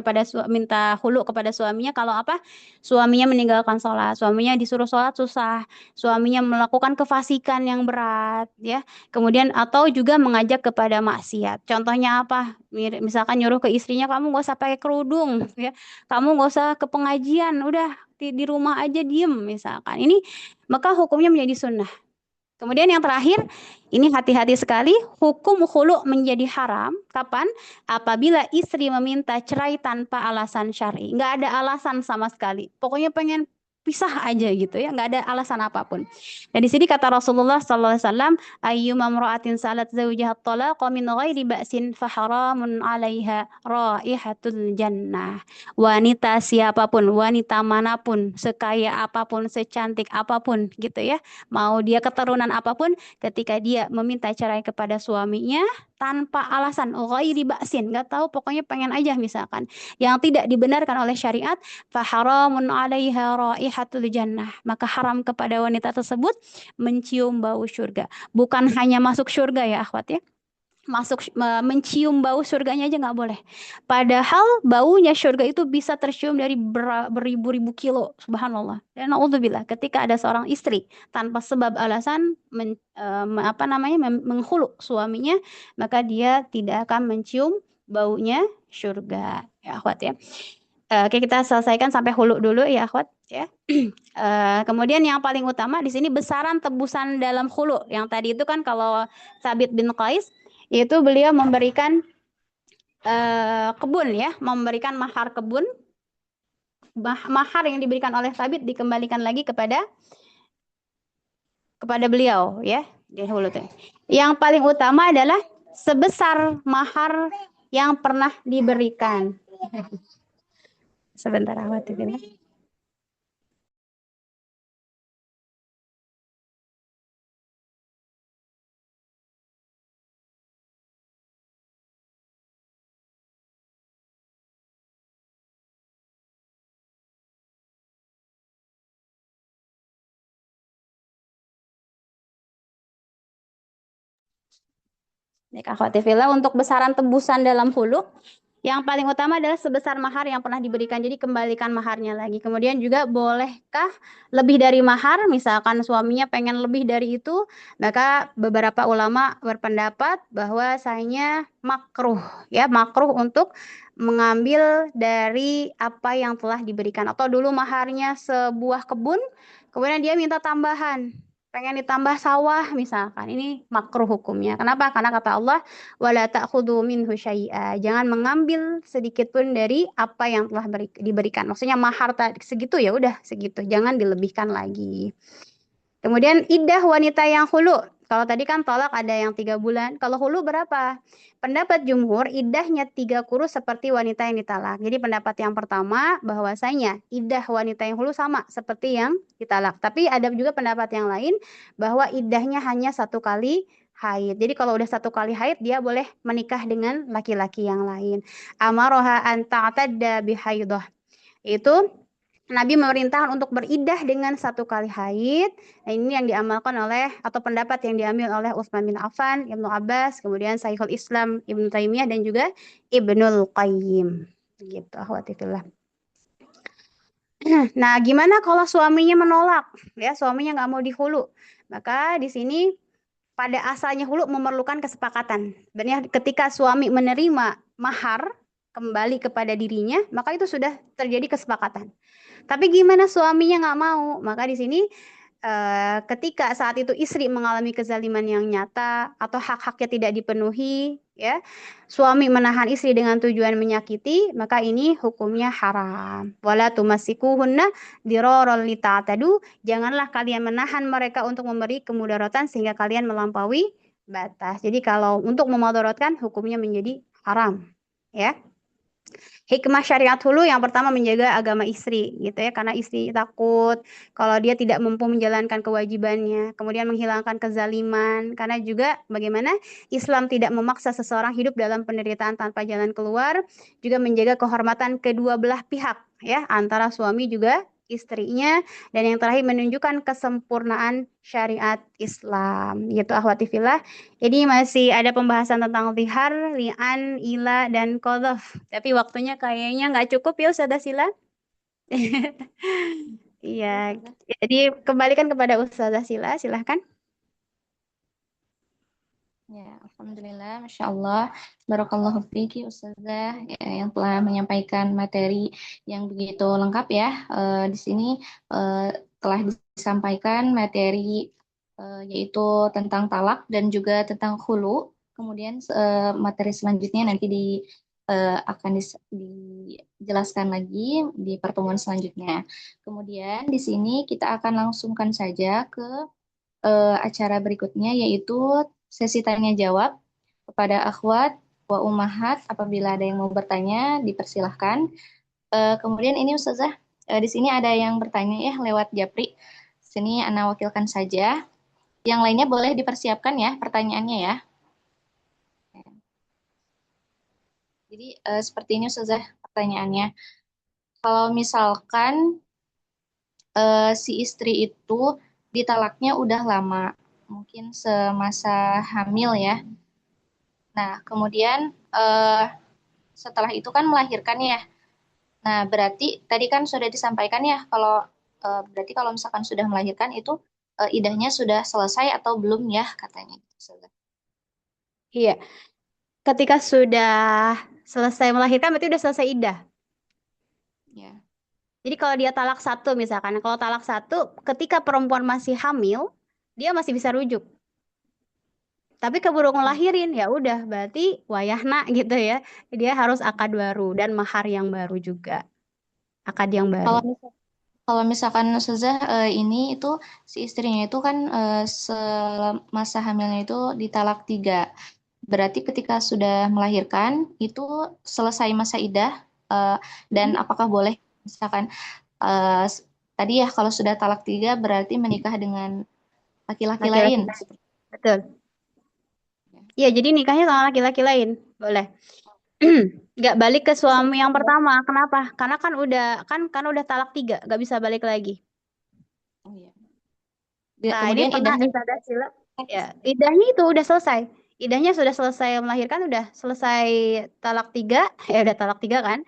minta hulu kepada suaminya kalau apa? Suaminya meninggalkan sholat, suaminya disuruh sholat susah, suaminya melakukan kefasikan yang berat, ya. Kemudian atau juga mengajak kepada maksiat. Contohnya apa? Misalkan nyuruh ke istrinya, kamu gak usah pakai kerudung, ya. Kamu gak usah ke pengajian, udah di rumah aja diem, misalkan. Ini maka hukumnya menjadi sunnah. Kemudian yang terakhir, ini hati-hati sekali, hukum khulu menjadi haram. Kapan? Apabila istri meminta cerai tanpa alasan syar'i. Nggak ada alasan sama sekali. Pokoknya pengen pisah aja gitu ya, nggak ada alasan apapun. Dan di sini kata Rasulullah SAW, ayyuma imra'atin salat zawjaha at-talaqa min ghairi ba'sin faharamun 'alaiha raihatul jannah. Wanita siapapun, wanita manapun, sekaya apapun, secantik apapun gitu ya, mau dia keturunan apapun, ketika dia meminta cerai kepada suaminya tanpa alasan ghairi ba'sin, nggak tahu, pokoknya pengen aja misalkan, yang tidak dibenarkan oleh syariat, faharamun 'alaiha raihatul jannah, maka haram kepada wanita tersebut mencium bau surga. Bukan hanya masuk surga ya akhwat ya, mencium bau surganya aja nggak boleh. Padahal baunya surga itu bisa tercium dari beribu-ribu kilo, subhanallah. Dan naudzubillah, ketika ada seorang istri tanpa sebab alasan menghulu suaminya, maka dia tidak akan mencium baunya surga. Ya, akhwat ya. Oke, kita selesaikan sampai hulu dulu ya, akhwat ya. Kemudian yang paling utama di sini besaran tebusan dalam hulu. Yang tadi itu kan kalau Sabit bin Qais itu beliau memberikan kebun ya, memberikan mahar kebun. Mahar yang diberikan oleh Sabit dikembalikan lagi kepada beliau ya di hulu tuh. Yang paling utama adalah sebesar mahar yang pernah diberikan. Sebentar awat ini. Baik, akhwati fillah, untuk besaran tebusan dalam hulu, yang paling utama adalah sebesar mahar yang pernah diberikan. Jadi kembalikan maharnya lagi. Kemudian juga bolehkah lebih dari mahar? Misalkan suaminya pengen lebih dari itu, maka beberapa ulama berpendapat bahwasanya makruh ya, makruh untuk mengambil dari apa yang telah diberikan. Atau dulu maharnya sebuah kebun, kemudian dia minta tambahan. Pengen ditambah sawah misalkan, ini makruh hukumnya. Kenapa? Karena kata Allah, wala ta'khudhu minhu syai'a. Jangan mengambil sedikit pun dari apa yang telah diberikan. Maksudnya mahar segitu ya udah segitu, jangan dilebihkan lagi. Kemudian iddah wanita yang hulu. Kalau tadi kan tolak ada yang 3 bulan. Kalau hulu berapa? Pendapat jumhur iddahnya 3 kurus seperti wanita yang ditalak. Jadi pendapat yang pertama bahwasanya iddah wanita yang hulu sama seperti yang ditalak. Tapi ada juga pendapat yang lain bahwa iddahnya hanya 1 kali haid. Jadi kalau udah 1 kali haid dia boleh menikah dengan laki-laki yang lain. Amaroha an ta'tadda bihaidah. Itu Nabi memerintahkan untuk beriddah dengan 1 kali haid. Nah, ini yang diamalkan oleh atau pendapat yang diambil oleh Utsman bin Affan, Ibnu Abbas, kemudian Syekhul Islam Ibnu Taimiyah dan juga Ibnul Qayyim. Gitu, akhwati fillah. Nah, gimana kalau suaminya menolak? Ya, suaminya nggak mau dihulu. Maka di sini pada asalnya hulu memerlukan kesepakatan. Sebenarnya ketika suami menerima mahar kembali kepada dirinya, maka itu sudah terjadi kesepakatan. Tapi gimana suaminya nggak mau? Maka di sini ketika saat itu istri mengalami kezaliman yang nyata atau hak-haknya tidak dipenuhi, ya, suami menahan istri dengan tujuan menyakiti, maka ini hukumnya haram. Wala tumasikuhunna dirarul lita'tadu, janganlah kalian menahan mereka untuk memberi kemudaratan sehingga kalian melampaui batas. Jadi kalau untuk memudaratkan hukumnya menjadi haram, ya. Hikmah syariat hulu yang pertama menjaga agama istri gitu ya, karena istri takut kalau dia tidak mampu menjalankan kewajibannya, kemudian menghilangkan kezaliman, karena juga bagaimana Islam tidak memaksa seseorang hidup dalam penderitaan tanpa jalan keluar, juga menjaga kehormatan kedua belah pihak ya, antara suami juga istrinya, dan yang terakhir menunjukkan kesempurnaan syariat Islam gitu, akhwati fillah. Jadi masih ada pembahasan tentang zihar, li'an, ila, dan qadhaf. Tapi waktunya kayaknya nggak cukup ya Ustazah Sila. Iya, jadi kembalikan kepada Ustazah Sila, silahkan. Ya, alhamdulillah, masya Allah, barakallahu fiki Ustazah ya, yang telah menyampaikan materi yang begitu lengkap ya. Di sini telah disampaikan materi yaitu tentang talak dan juga tentang hulu. Kemudian materi selanjutnya nanti akan dijelaskan lagi di pertemuan selanjutnya. Kemudian di sini kita akan langsungkan saja ke acara berikutnya, yaitu sesi tanya jawab kepada akhwat wa ummahat. Apabila ada yang mau bertanya dipersilahkan. Kemudian ini Ustazah, di sini ada yang bertanya ya lewat Japri. Sini Ana wakilkan saja. Yang lainnya boleh dipersiapkan ya pertanyaannya ya. Jadi seperti ini Ustazah pertanyaannya. Kalau misalkan si istri itu ditalaknya udah lama, mungkin semasa hamil ya. Nah, kemudian setelah itu kan melahirkan ya. Nah, berarti tadi kan sudah disampaikan ya kalau berarti kalau misalkan sudah melahirkan itu idahnya sudah selesai atau belum ya katanya gitu. Ustazah. Iya, ketika sudah selesai melahirkan berarti udah selesai iddah. Ya. Jadi kalau dia talak satu misalkan, kalau talak satu ketika perempuan masih hamil, dia masih bisa rujuk. Tapi keburu ngelahirin, ya udah berarti wayahna gitu ya. Dia harus akad baru dan mahar yang baru juga. Akad yang baru. Kalau misalkan Ustazah ini itu si istrinya itu kan semasa hamilnya itu ditalak 3. Berarti ketika sudah melahirkan itu selesai masa iddah dan apakah boleh misalkan eh, tadi ya kalau sudah talak 3 berarti menikah dengan laki-laki lain. Laki-laki. Betul. Ya, jadi nikahnya sama laki-laki lain. Boleh. Nggak balik ke suami yang pertama. Kenapa? Karena kan udah talak 3, nggak bisa balik lagi. Oh iya. Nah, Kemudian ini pernah idahnya Ustazah Sila. Ya, idahnya itu udah selesai. Idahnya sudah selesai melahirkan, udah selesai talak 3, ya udah talak 3 kan.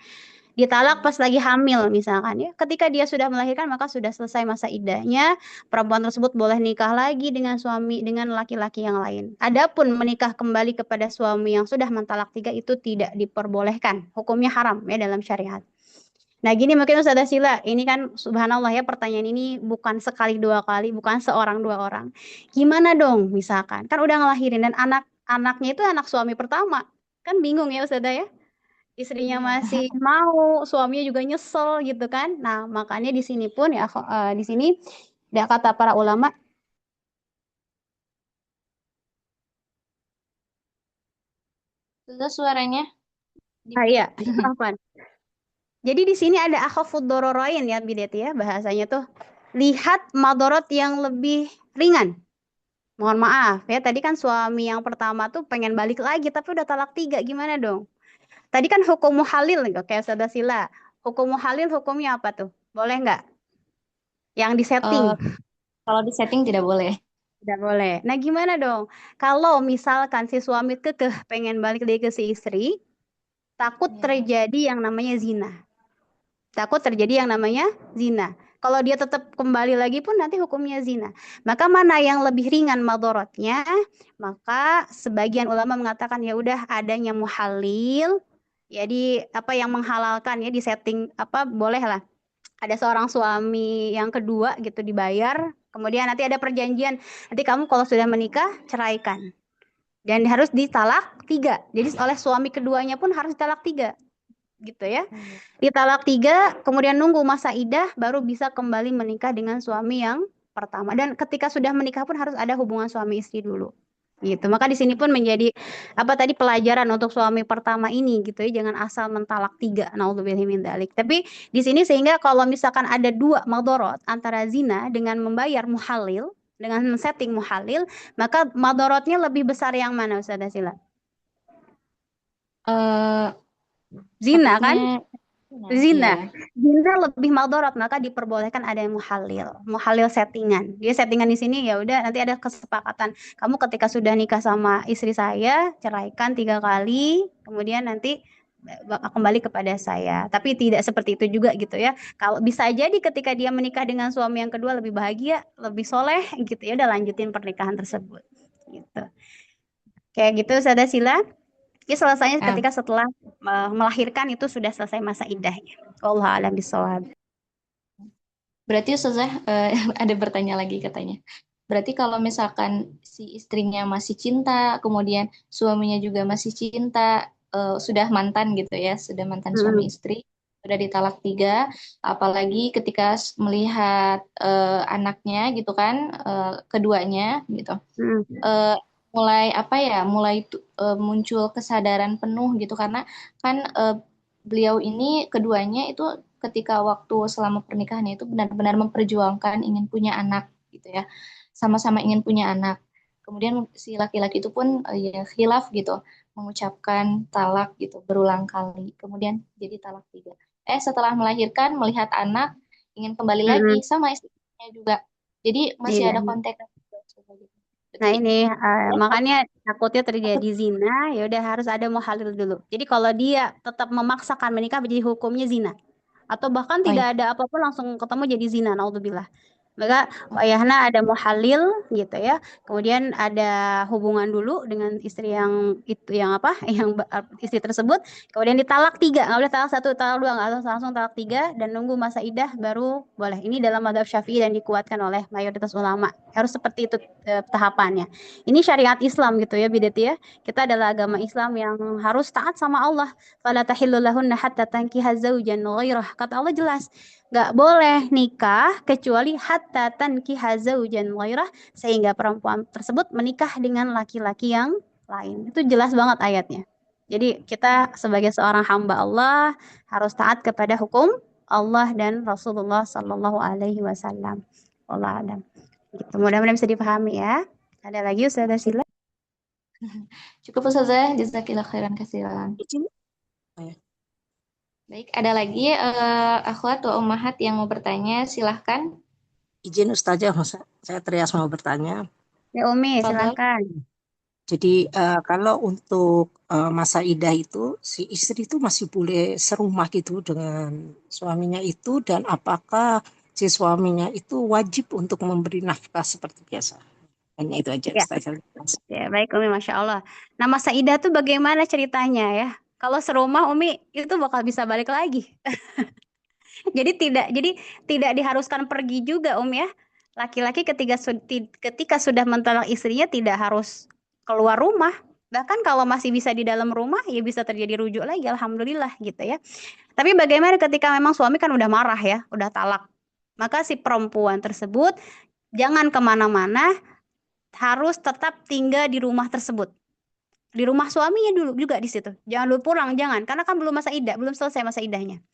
Ditalak pas lagi hamil misalkan ya. Ketika dia sudah melahirkan maka sudah selesai masa iddahnya. Perempuan tersebut boleh nikah lagi dengan suami dengan laki-laki yang lain. Adapun menikah kembali kepada suami yang sudah mentalak 3 itu tidak diperbolehkan. Hukumnya haram ya dalam syariat. Nah gini mungkin Ustazah Sila, ini kan subhanallah ya pertanyaan ini bukan sekali dua kali, bukan seorang dua orang. Gimana dong misalkan, kan udah ngelahirin dan anaknya itu anak suami pertama. Kan bingung ya Ustazah ya? Istrinya masih mau, suaminya juga nyesel gitu kan. Nah, makanya di sini pun ya di sini ada kata para ulama. Ustazah suaranya Iya, afwan. Jadi di sini ada akhafud dororoin ya bidet ya bahasanya tuh. Lihat madorot yang lebih ringan. Mohon maaf ya, tadi kan suami yang pertama tuh pengen balik lagi tapi udah talak 3, gimana dong? Tadi kan hukum muhalil kayak Sada Sila. Hukum muhalil hukumnya apa tuh? Boleh nggak? Yang disetting. kalau di setting tidak boleh. Tidak boleh. Nah, gimana dong? Kalau misalkan si suami kekeh pengen balik lagi ke si istri, takut Ya. terjadi yang namanya zina. Takut terjadi yang namanya zina. Kalau dia tetap kembali lagi pun nanti hukumnya zina. Maka mana yang lebih ringan madorotnya? Maka sebagian ulama mengatakan ya udah adanya muhalil. Jadi apa yang menghalalkan ya di setting apa boleh lah. Ada seorang suami yang kedua gitu dibayar. Kemudian nanti ada perjanjian. Nanti kamu kalau sudah menikah ceraikan. Dan harus ditalak 3. Jadi oleh suami keduanya pun harus ditalak 3 gitu ya. Ditalak 3, kemudian nunggu masa iddah baru bisa kembali menikah dengan suami yang pertama. Dan ketika sudah menikah pun harus ada hubungan suami istri dulu. Gitu. Maka di sini pun menjadi apa tadi pelajaran untuk suami pertama ini gitu ya, jangan asal mentalak 3. Naudzubillahi min dzalik. Tapi di sini sehingga kalau misalkan ada 2 madorot antara zina dengan membayar muhalil, dengan setting muhalil, maka madorotnya lebih besar yang mana Ustazah Sila? Zina kan? Zina. Ya. Zina lebih madorot, maka diperbolehkan ada yang muhalil. Muhalil settingan. Dia settingan di sini ya udah nanti ada kesepakatan. Kamu ketika sudah nikah sama istri saya, ceraikan 3 kali, kemudian nanti kembali kepada saya. Tapi tidak seperti itu juga gitu ya. Kalau bisa jadi ketika dia menikah dengan suami yang kedua lebih bahagia, lebih soleh gitu ya, udah lanjutin pernikahan tersebut. Gitu. Kayak gitu, Sada Sila. Jadi selesainya ketika setelah melahirkan itu sudah selesai masa iddahnya. Wallahu a'lam bishawab. Berarti Ustazah ada bertanya lagi katanya. Berarti kalau misalkan si istrinya masih cinta, kemudian suaminya juga masih cinta, sudah mantan gitu ya, sudah mantan suami istri, sudah ditalak 3, apalagi ketika melihat anaknya gitu kan, keduanya gitu, mulai apa ya, mulai muncul kesadaran penuh gitu karena kan beliau ini keduanya itu ketika waktu selama pernikahannya itu benar-benar memperjuangkan ingin punya anak gitu ya, sama-sama ingin punya anak. Kemudian si laki-laki itu pun ya khilaf gitu, mengucapkan talak gitu berulang kali. Kemudian jadi talak 3. Setelah melahirkan melihat anak ingin kembali lagi sama istrinya juga. Jadi masih ada kontak. Nah Betul. ini Ya, makanya takutnya terjadi zina, ya udah harus ada muhalil dulu. Jadi kalau dia tetap memaksakan menikah jadi hukumnya zina. Atau bahkan oh tidak ya. ada apa-apa langsung ketemu jadi zina, naudzubillah. Maka Oh, ayahnya ada muhalil gitu ya. Kemudian ada hubungan dulu dengan istri yang itu yang apa? Yang istri tersebut. Kemudian ditalak tiga, nggak boleh talak satu, talak dua, nggak harus langsung talak tiga dan nunggu masa idah baru boleh. Ini dalam mazhab Syafi'i dan dikuatkan oleh mayoritas ulama. Harus seperti itu tahapannya. Ini syariat Islam gitu ya, Bidati ya. Kita adalah agama Islam yang harus taat sama Allah. Fala tahillu lahunna hatta tankiha zawjan ghairah. Kata Allah jelas, nggak boleh nikah kecuali hatta tankiha zaujan ghairah, sehingga perempuan tersebut menikah dengan laki-laki yang lain. Itu jelas banget ayatnya. Jadi kita sebagai seorang hamba Allah harus taat kepada hukum Allah dan Rasulullah Sallallahu Alaihi Wasallam. Allah Adam. Gitu. Mudah-mudahan bisa dipahami ya. Ada lagi Ustazah Sila? cukup Ustazah, jazakillah khairan kasiran. Izin, ya. Baik, ada lagi akhwat atau ummahat yang mau bertanya, silahkan. Izin Ustazah, saya Trias mau bertanya. Ya Umi, Fadol. silakan. Jadi kalau untuk masa idah itu si istri itu masih boleh serumah gitu dengan suaminya itu, dan apakah si suaminya itu wajib untuk memberi nafkah seperti biasa? Hanya itu aja Ya. Ustazah. Ya, baik Umi, Masya Allah. Nah, Masa Idah tuh bagaimana ceritanya ya? Kalau serumah Umi itu bakal bisa balik lagi. Jadi tidak diharuskan pergi juga Umi ya. Laki-laki ketika sudah mentalak istrinya tidak harus keluar rumah. Bahkan kalau masih bisa di dalam rumah ya bisa terjadi rujuk lagi, alhamdulillah gitu ya. Tapi bagaimana ketika memang suami kan udah marah ya, udah talak. Maka si perempuan tersebut jangan kemana-mana, harus tetap tinggal di rumah tersebut, di rumah suaminya dulu juga di situ. Jangan dulu pulang, jangan, karena kan belum masa idah, belum selesai masa idahnya.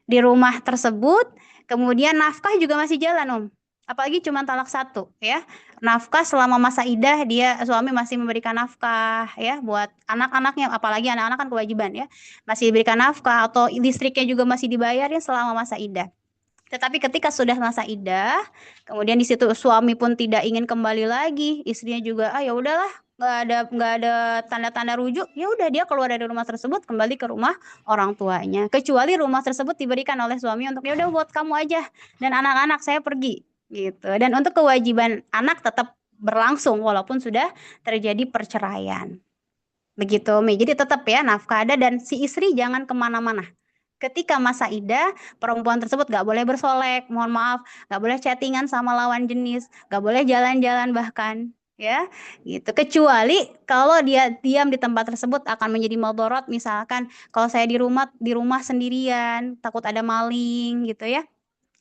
Di rumah tersebut, kemudian nafkah juga masih jalan, Om. Apalagi cuma talak satu, ya. Nafkah selama masa idah dia suami masih memberikan nafkah, ya, buat anak-anaknya, apalagi anak-anak kan kewajiban, ya, masih diberikan nafkah atau listriknya juga masih dibayarin selama masa idah. Tetapi ketika sudah masa idah, kemudian di situ suami pun tidak ingin kembali lagi, istrinya juga ya udahlah, nggak ada tanda-tanda rujuk, ya udah dia keluar dari rumah tersebut kembali ke rumah orang tuanya. Kecuali rumah tersebut diberikan oleh suami untuk ya udah buat kamu aja dan anak-anak saya pergi gitu. Dan untuk kewajiban anak tetap berlangsung walaupun sudah terjadi perceraian. Begitu, Mi. Jadi tetap ya nafkah ada dan si istri jangan kemana-mana. Ketika masa idah, perempuan tersebut gak boleh bersolek, mohon maaf, gak boleh chattingan sama lawan jenis, gak boleh jalan-jalan bahkan, ya, gitu. Kecuali kalau dia diam di tempat tersebut akan menjadi maldorot, misalkan kalau saya di rumah sendirian, takut ada maling, gitu ya,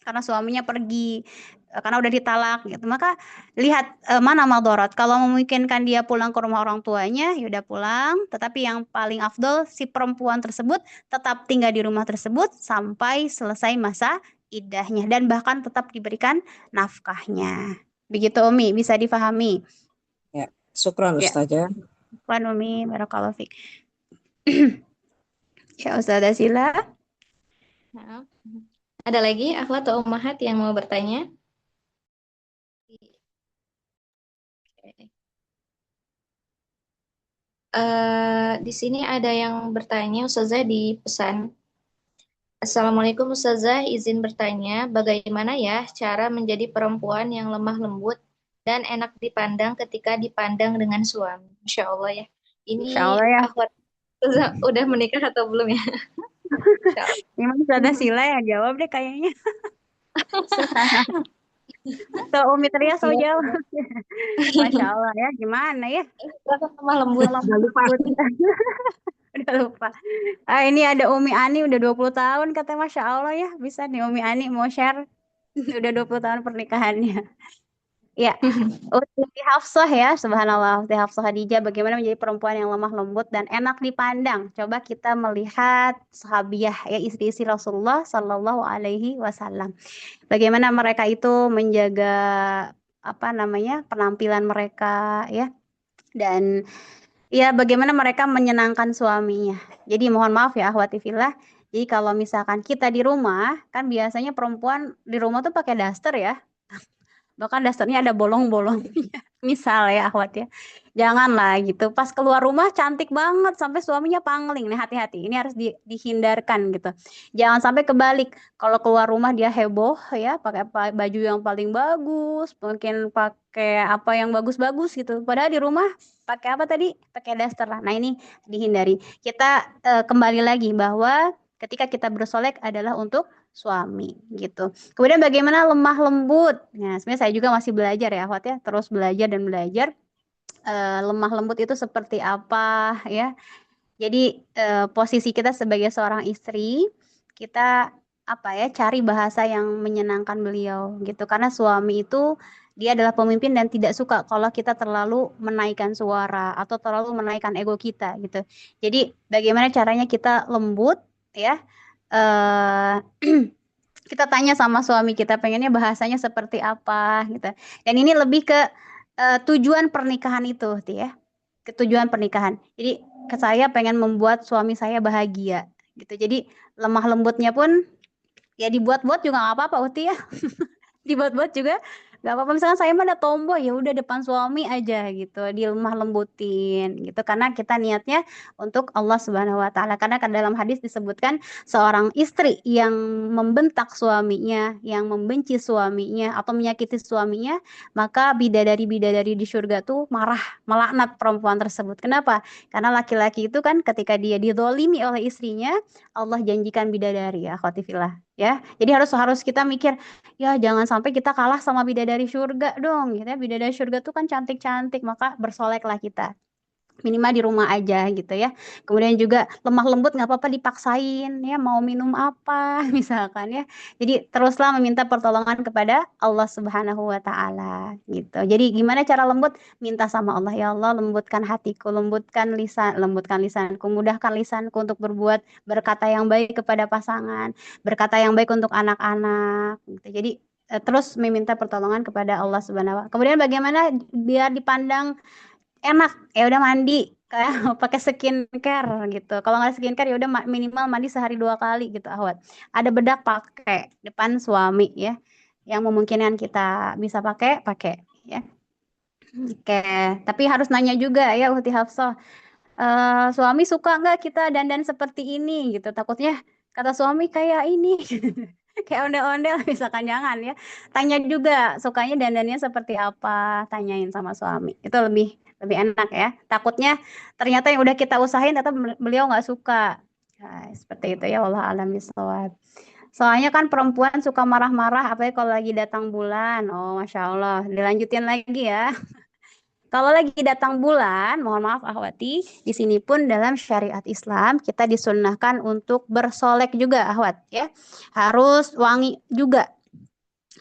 karena suaminya pergi, karena udah ditalak gitu. Maka lihat mana maldorot. Kalau memungkinkan dia pulang ke rumah orang tuanya, ya udah pulang. Tetapi yang paling afdol si perempuan tersebut tetap tinggal di rumah tersebut sampai selesai masa idahnya dan bahkan tetap diberikan nafkahnya. Begitu Umi, bisa difahami? Ya, syukran Ya, Ustazah. Wan Umi, barakallahu fiik. Ya Ustazah Sila. Nah, ada lagi akhwat atau ummahat yang mau bertanya? Di sini ada yang bertanya, Ustazah, di pesan. Assalamualaikum Ustazah, izin bertanya, bagaimana ya cara menjadi perempuan yang lemah lembut dan enak dipandang ketika dipandang dengan suami? Masya Allah ya. Ini Insya Allah ya. akhwat Ustazah udah menikah atau belum ya? Insya Allah. Memang Ustazah Sila yang jawab deh kayaknya. Tuh Umi Tria so Iya. jawab. Masya Allah ya, gimana ya? Rasa lemah lembut. Udah lupa. Udah lupa. Ini ada Umi Ani udah 20 tahun katanya, Masya Allah ya. Bisa nih Umi Ani mau share. Udah 20 tahun pernikahannya. Ya, Uti Hafsah ya, subhanallah. Uti Hafsah Khadijah bagaimana menjadi perempuan yang lemah lembut dan enak dipandang. Coba kita melihat sahabiah ya, istri-istri Rasulullah Sallallahu Alaihi Wasallam. Bagaimana mereka itu menjaga penampilan mereka ya, dan ya bagaimana mereka menyenangkan suaminya. Jadi mohon maaf ya akhwati fillah. Jadi kalau misalkan kita di rumah, kan biasanya perempuan di rumah tuh pakai daster ya. bahkan dasternya ada bolong-bolongnya. Misal ya akhwat ya. Janganlah gitu. Pas keluar rumah cantik banget sampai suaminya pangling. Nih hati-hati. Ini harus dihindarkan gitu. Jangan sampai kebalik. Kalau keluar rumah dia heboh ya, pakai baju yang paling bagus, mungkin pakai apa yang bagus-bagus gitu. Padahal di rumah pakai apa tadi? Pakai daster. Nah, ini dihindari. Kita kembali lagi bahwa ketika kita bersolek adalah untuk suami gitu. Kemudian bagaimana lemah lembut? Nah, sebenarnya saya juga masih belajar ya, Akhwat ya, terus belajar dan belajar. Lemah lembut itu seperti apa ya? Jadi posisi kita sebagai seorang istri, kita apa ya, cari bahasa yang menyenangkan beliau gitu. Karena suami itu dia adalah pemimpin dan tidak suka kalau kita terlalu menaikkan suara atau terlalu menaikkan ego kita gitu. Jadi bagaimana caranya kita lembut ya? eh Kita tanya sama suami kita pengennya bahasanya seperti apa gitu. Dan ini lebih ke tujuan pernikahan itu, ya. Ketujuan pernikahan. Jadi ke saya pengen membuat suami saya bahagia gitu. Jadi lemah lembutnya pun ya dibuat-buat juga nggak apa-apa, Uti ya. Dibuat-buat juga nggak apa-apa. Misalkan saya mah ada tomboy ya udah depan suami aja gitu, di lemah lembutin gitu, karena kita niatnya untuk Allah Subhanahu Wa Taala. Karena kan dalam hadis disebutkan seorang istri yang membentak suaminya, yang membenci suaminya atau menyakiti suaminya, maka bidadari-bidadari di surga tuh marah, melaknat perempuan tersebut. Kenapa? Karena laki-laki itu kan ketika dia dizolimi oleh istrinya, Allah janjikan bidadari ya, khotifillah ya. Jadi harus harus kita mikir, ya jangan sampai kita kalah sama bidadari surga dong gitu ya. Bidadari surga tuh kan cantik-cantik, maka bersoleklah kita. Minimal di rumah aja gitu ya. Kemudian juga lemah lembut nggak apa-apa dipaksain ya, mau minum apa misalkan ya. Jadi teruslah meminta pertolongan kepada Allah Subhanahu wa taala gitu. Jadi gimana cara lembut? Minta sama Allah, ya Allah lembutkan hatiku, lembutkan lisanku, mudahkan lisanku untuk berbuat berkata yang baik kepada pasangan, berkata yang baik untuk anak-anak gitu. Jadi terus meminta pertolongan kepada Allah Subhanahu wa taala. Kemudian bagaimana biar dipandang enak, ya udah mandi kayak pakai skincare gitu. Kalau nggak skincare ya udah minimal mandi sehari 2 kali gitu, Ahwat. Ada bedak pakai depan suami ya, yang memungkinkan kita bisa pakai ya. Oke, tapi harus nanya juga ya Uhti Hafsah. Suami suka nggak kita dandan seperti ini gitu? Takutnya kata suami kayak ini kayak ondel-ondel misalkan, jangan ya. Tanya juga sukanya dandannya seperti apa, tanyain sama suami. Itu lebih lebih enak ya. Takutnya ternyata yang udah kita usahain ternyata beliau nggak suka. Nah, seperti itu ya, wallahu a'lam bishawab. Soalnya kan perempuan suka marah-marah apalagi kalau lagi datang bulan. Oh, Masya Allah. Dilanjutin lagi ya. Kalau lagi datang bulan, mohon maaf Ahwati, di sini pun dalam syariat Islam kita disunnahkan untuk bersolek juga, Ahwat ya. Harus wangi juga,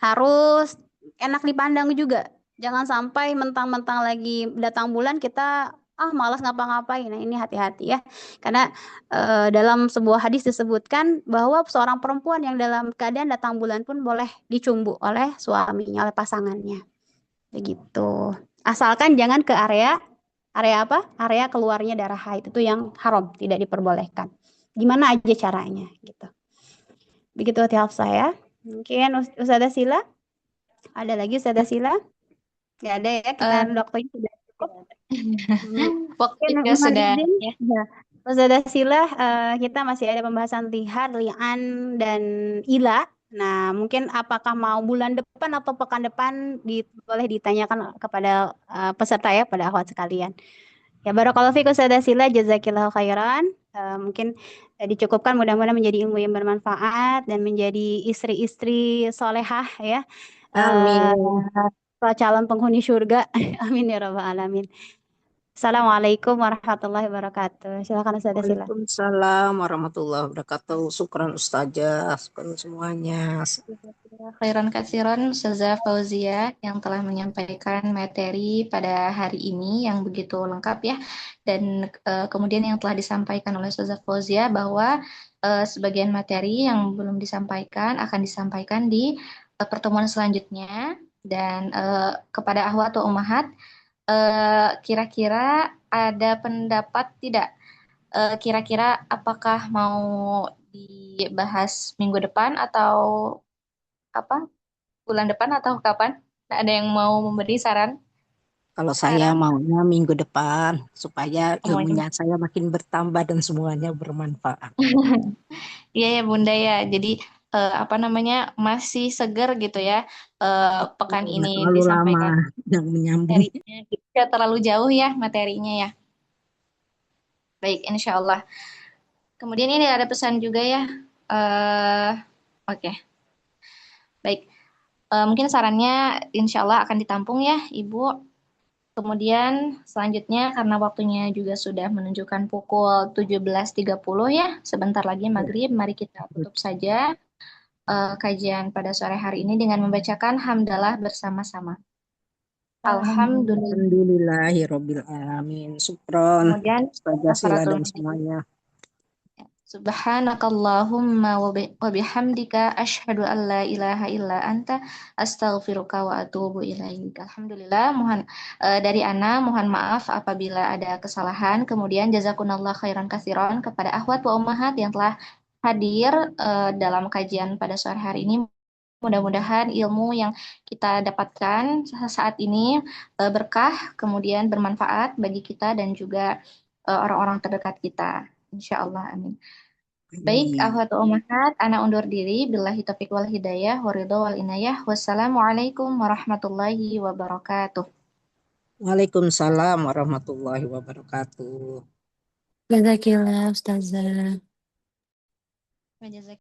harus enak dipandang juga. Jangan sampai mentang-mentang lagi datang bulan kita malas ngapa-ngapain. Nah, ini hati-hati ya. Karena dalam sebuah hadis disebutkan bahwa seorang perempuan yang dalam keadaan datang bulan pun boleh dicumbu oleh suaminya, oleh pasangannya. Begitu. Asalkan jangan ke area area apa? Area keluarnya darah haid, itu yang haram, tidak diperbolehkan. Gimana aja caranya gitu. Begitu tiap saya. Mungkin Ustazah Sila, ada lagi Ustazah Sila? Nggak ada ya, kita waktunya sudah cukup. Waktunya sudah ya. Ya. Ustazah Sila, kita masih ada pembahasan lihat, li'an, dan ila. Nah, mungkin apakah mau bulan depan atau pekan depan boleh ditanyakan kepada peserta ya, pada akhwat sekalian. Ya, barakallahu fiik Ustazah Sila, jazakillahu khairan. Mungkin dicukupkan, mudah-mudahan menjadi ilmu yang bermanfaat dan menjadi istri-istri solehah ya. Amin. Calon penghuni surga. Amin ya rabbal alamin. Assalamualaikum warahmatullahi wabarakatuh. Silakan Ustazah Sila. Waalaikumsalam warahmatullahi wabarakatuh. Syukran Ustazah, syukran semuanya. Khairan katsiran Ustazah Fauzia yang telah menyampaikan materi pada hari ini yang begitu lengkap ya. Dan kemudian yang telah disampaikan oleh Ustazah Fauzia bahwa sebagian materi yang belum disampaikan akan disampaikan di pertemuan selanjutnya. Dan kepada akhwat atau ummahat, kira-kira ada pendapat tidak? Kira-kira apakah mau dibahas minggu depan atau apa? Bulan depan atau kapan? Ada yang mau memberi saran? Kalau saya Saran? maunya minggu depan supaya Semuanya. ilmunya saya makin bertambah dan semuanya bermanfaat. Iya ya Bunda ya. Jadi apa namanya masih seger gitu ya. Pekan ini Nggak terlalu lama disampaikan yang menyambung. materinya. Tidak terlalu jauh ya materinya ya. Baik, insya Allah. Kemudian ini ada pesan juga ya. eh Oke, baik. Mungkin sarannya insya Allah akan ditampung ya Ibu. Kemudian selanjutnya karena waktunya juga sudah menunjukkan pukul 17.30 ya. Sebentar lagi maghrib. Mari kita tutup saja kajian pada sore hari ini dengan membacakan hamdalah bersama-sama. Alhamdulillah. Alhamdulillahirabbil alamin. Supron, Kemudian Ustazah Sila kafaratul dan majlis. semuanya. Subhanakallahumma wa bihamdika asyhadu an la ilaha illa anta astaghfiruka wa atubu ilaik. Alhamdulillah, dari Ana mohon maaf apabila ada kesalahan. Kemudian jazakunallah khairan katsiran kepada akhwat wa ummahat yang telah hadir dalam kajian pada sore hari ini. Mudah-mudahan ilmu yang kita dapatkan saat ini berkah, kemudian bermanfaat bagi kita dan juga orang-orang terdekat kita. Insya Allah, amin. Baik, Amin. akhwat umahat, ana undur diri. Billahi taufiq wal hidayah, waridho wal inayah. Wassalamualaikum warahmatullahi wabarakatuh. Waalaikumsalam warahmatullahi wabarakatuh. Jazakillah Ustazah. Wajazak-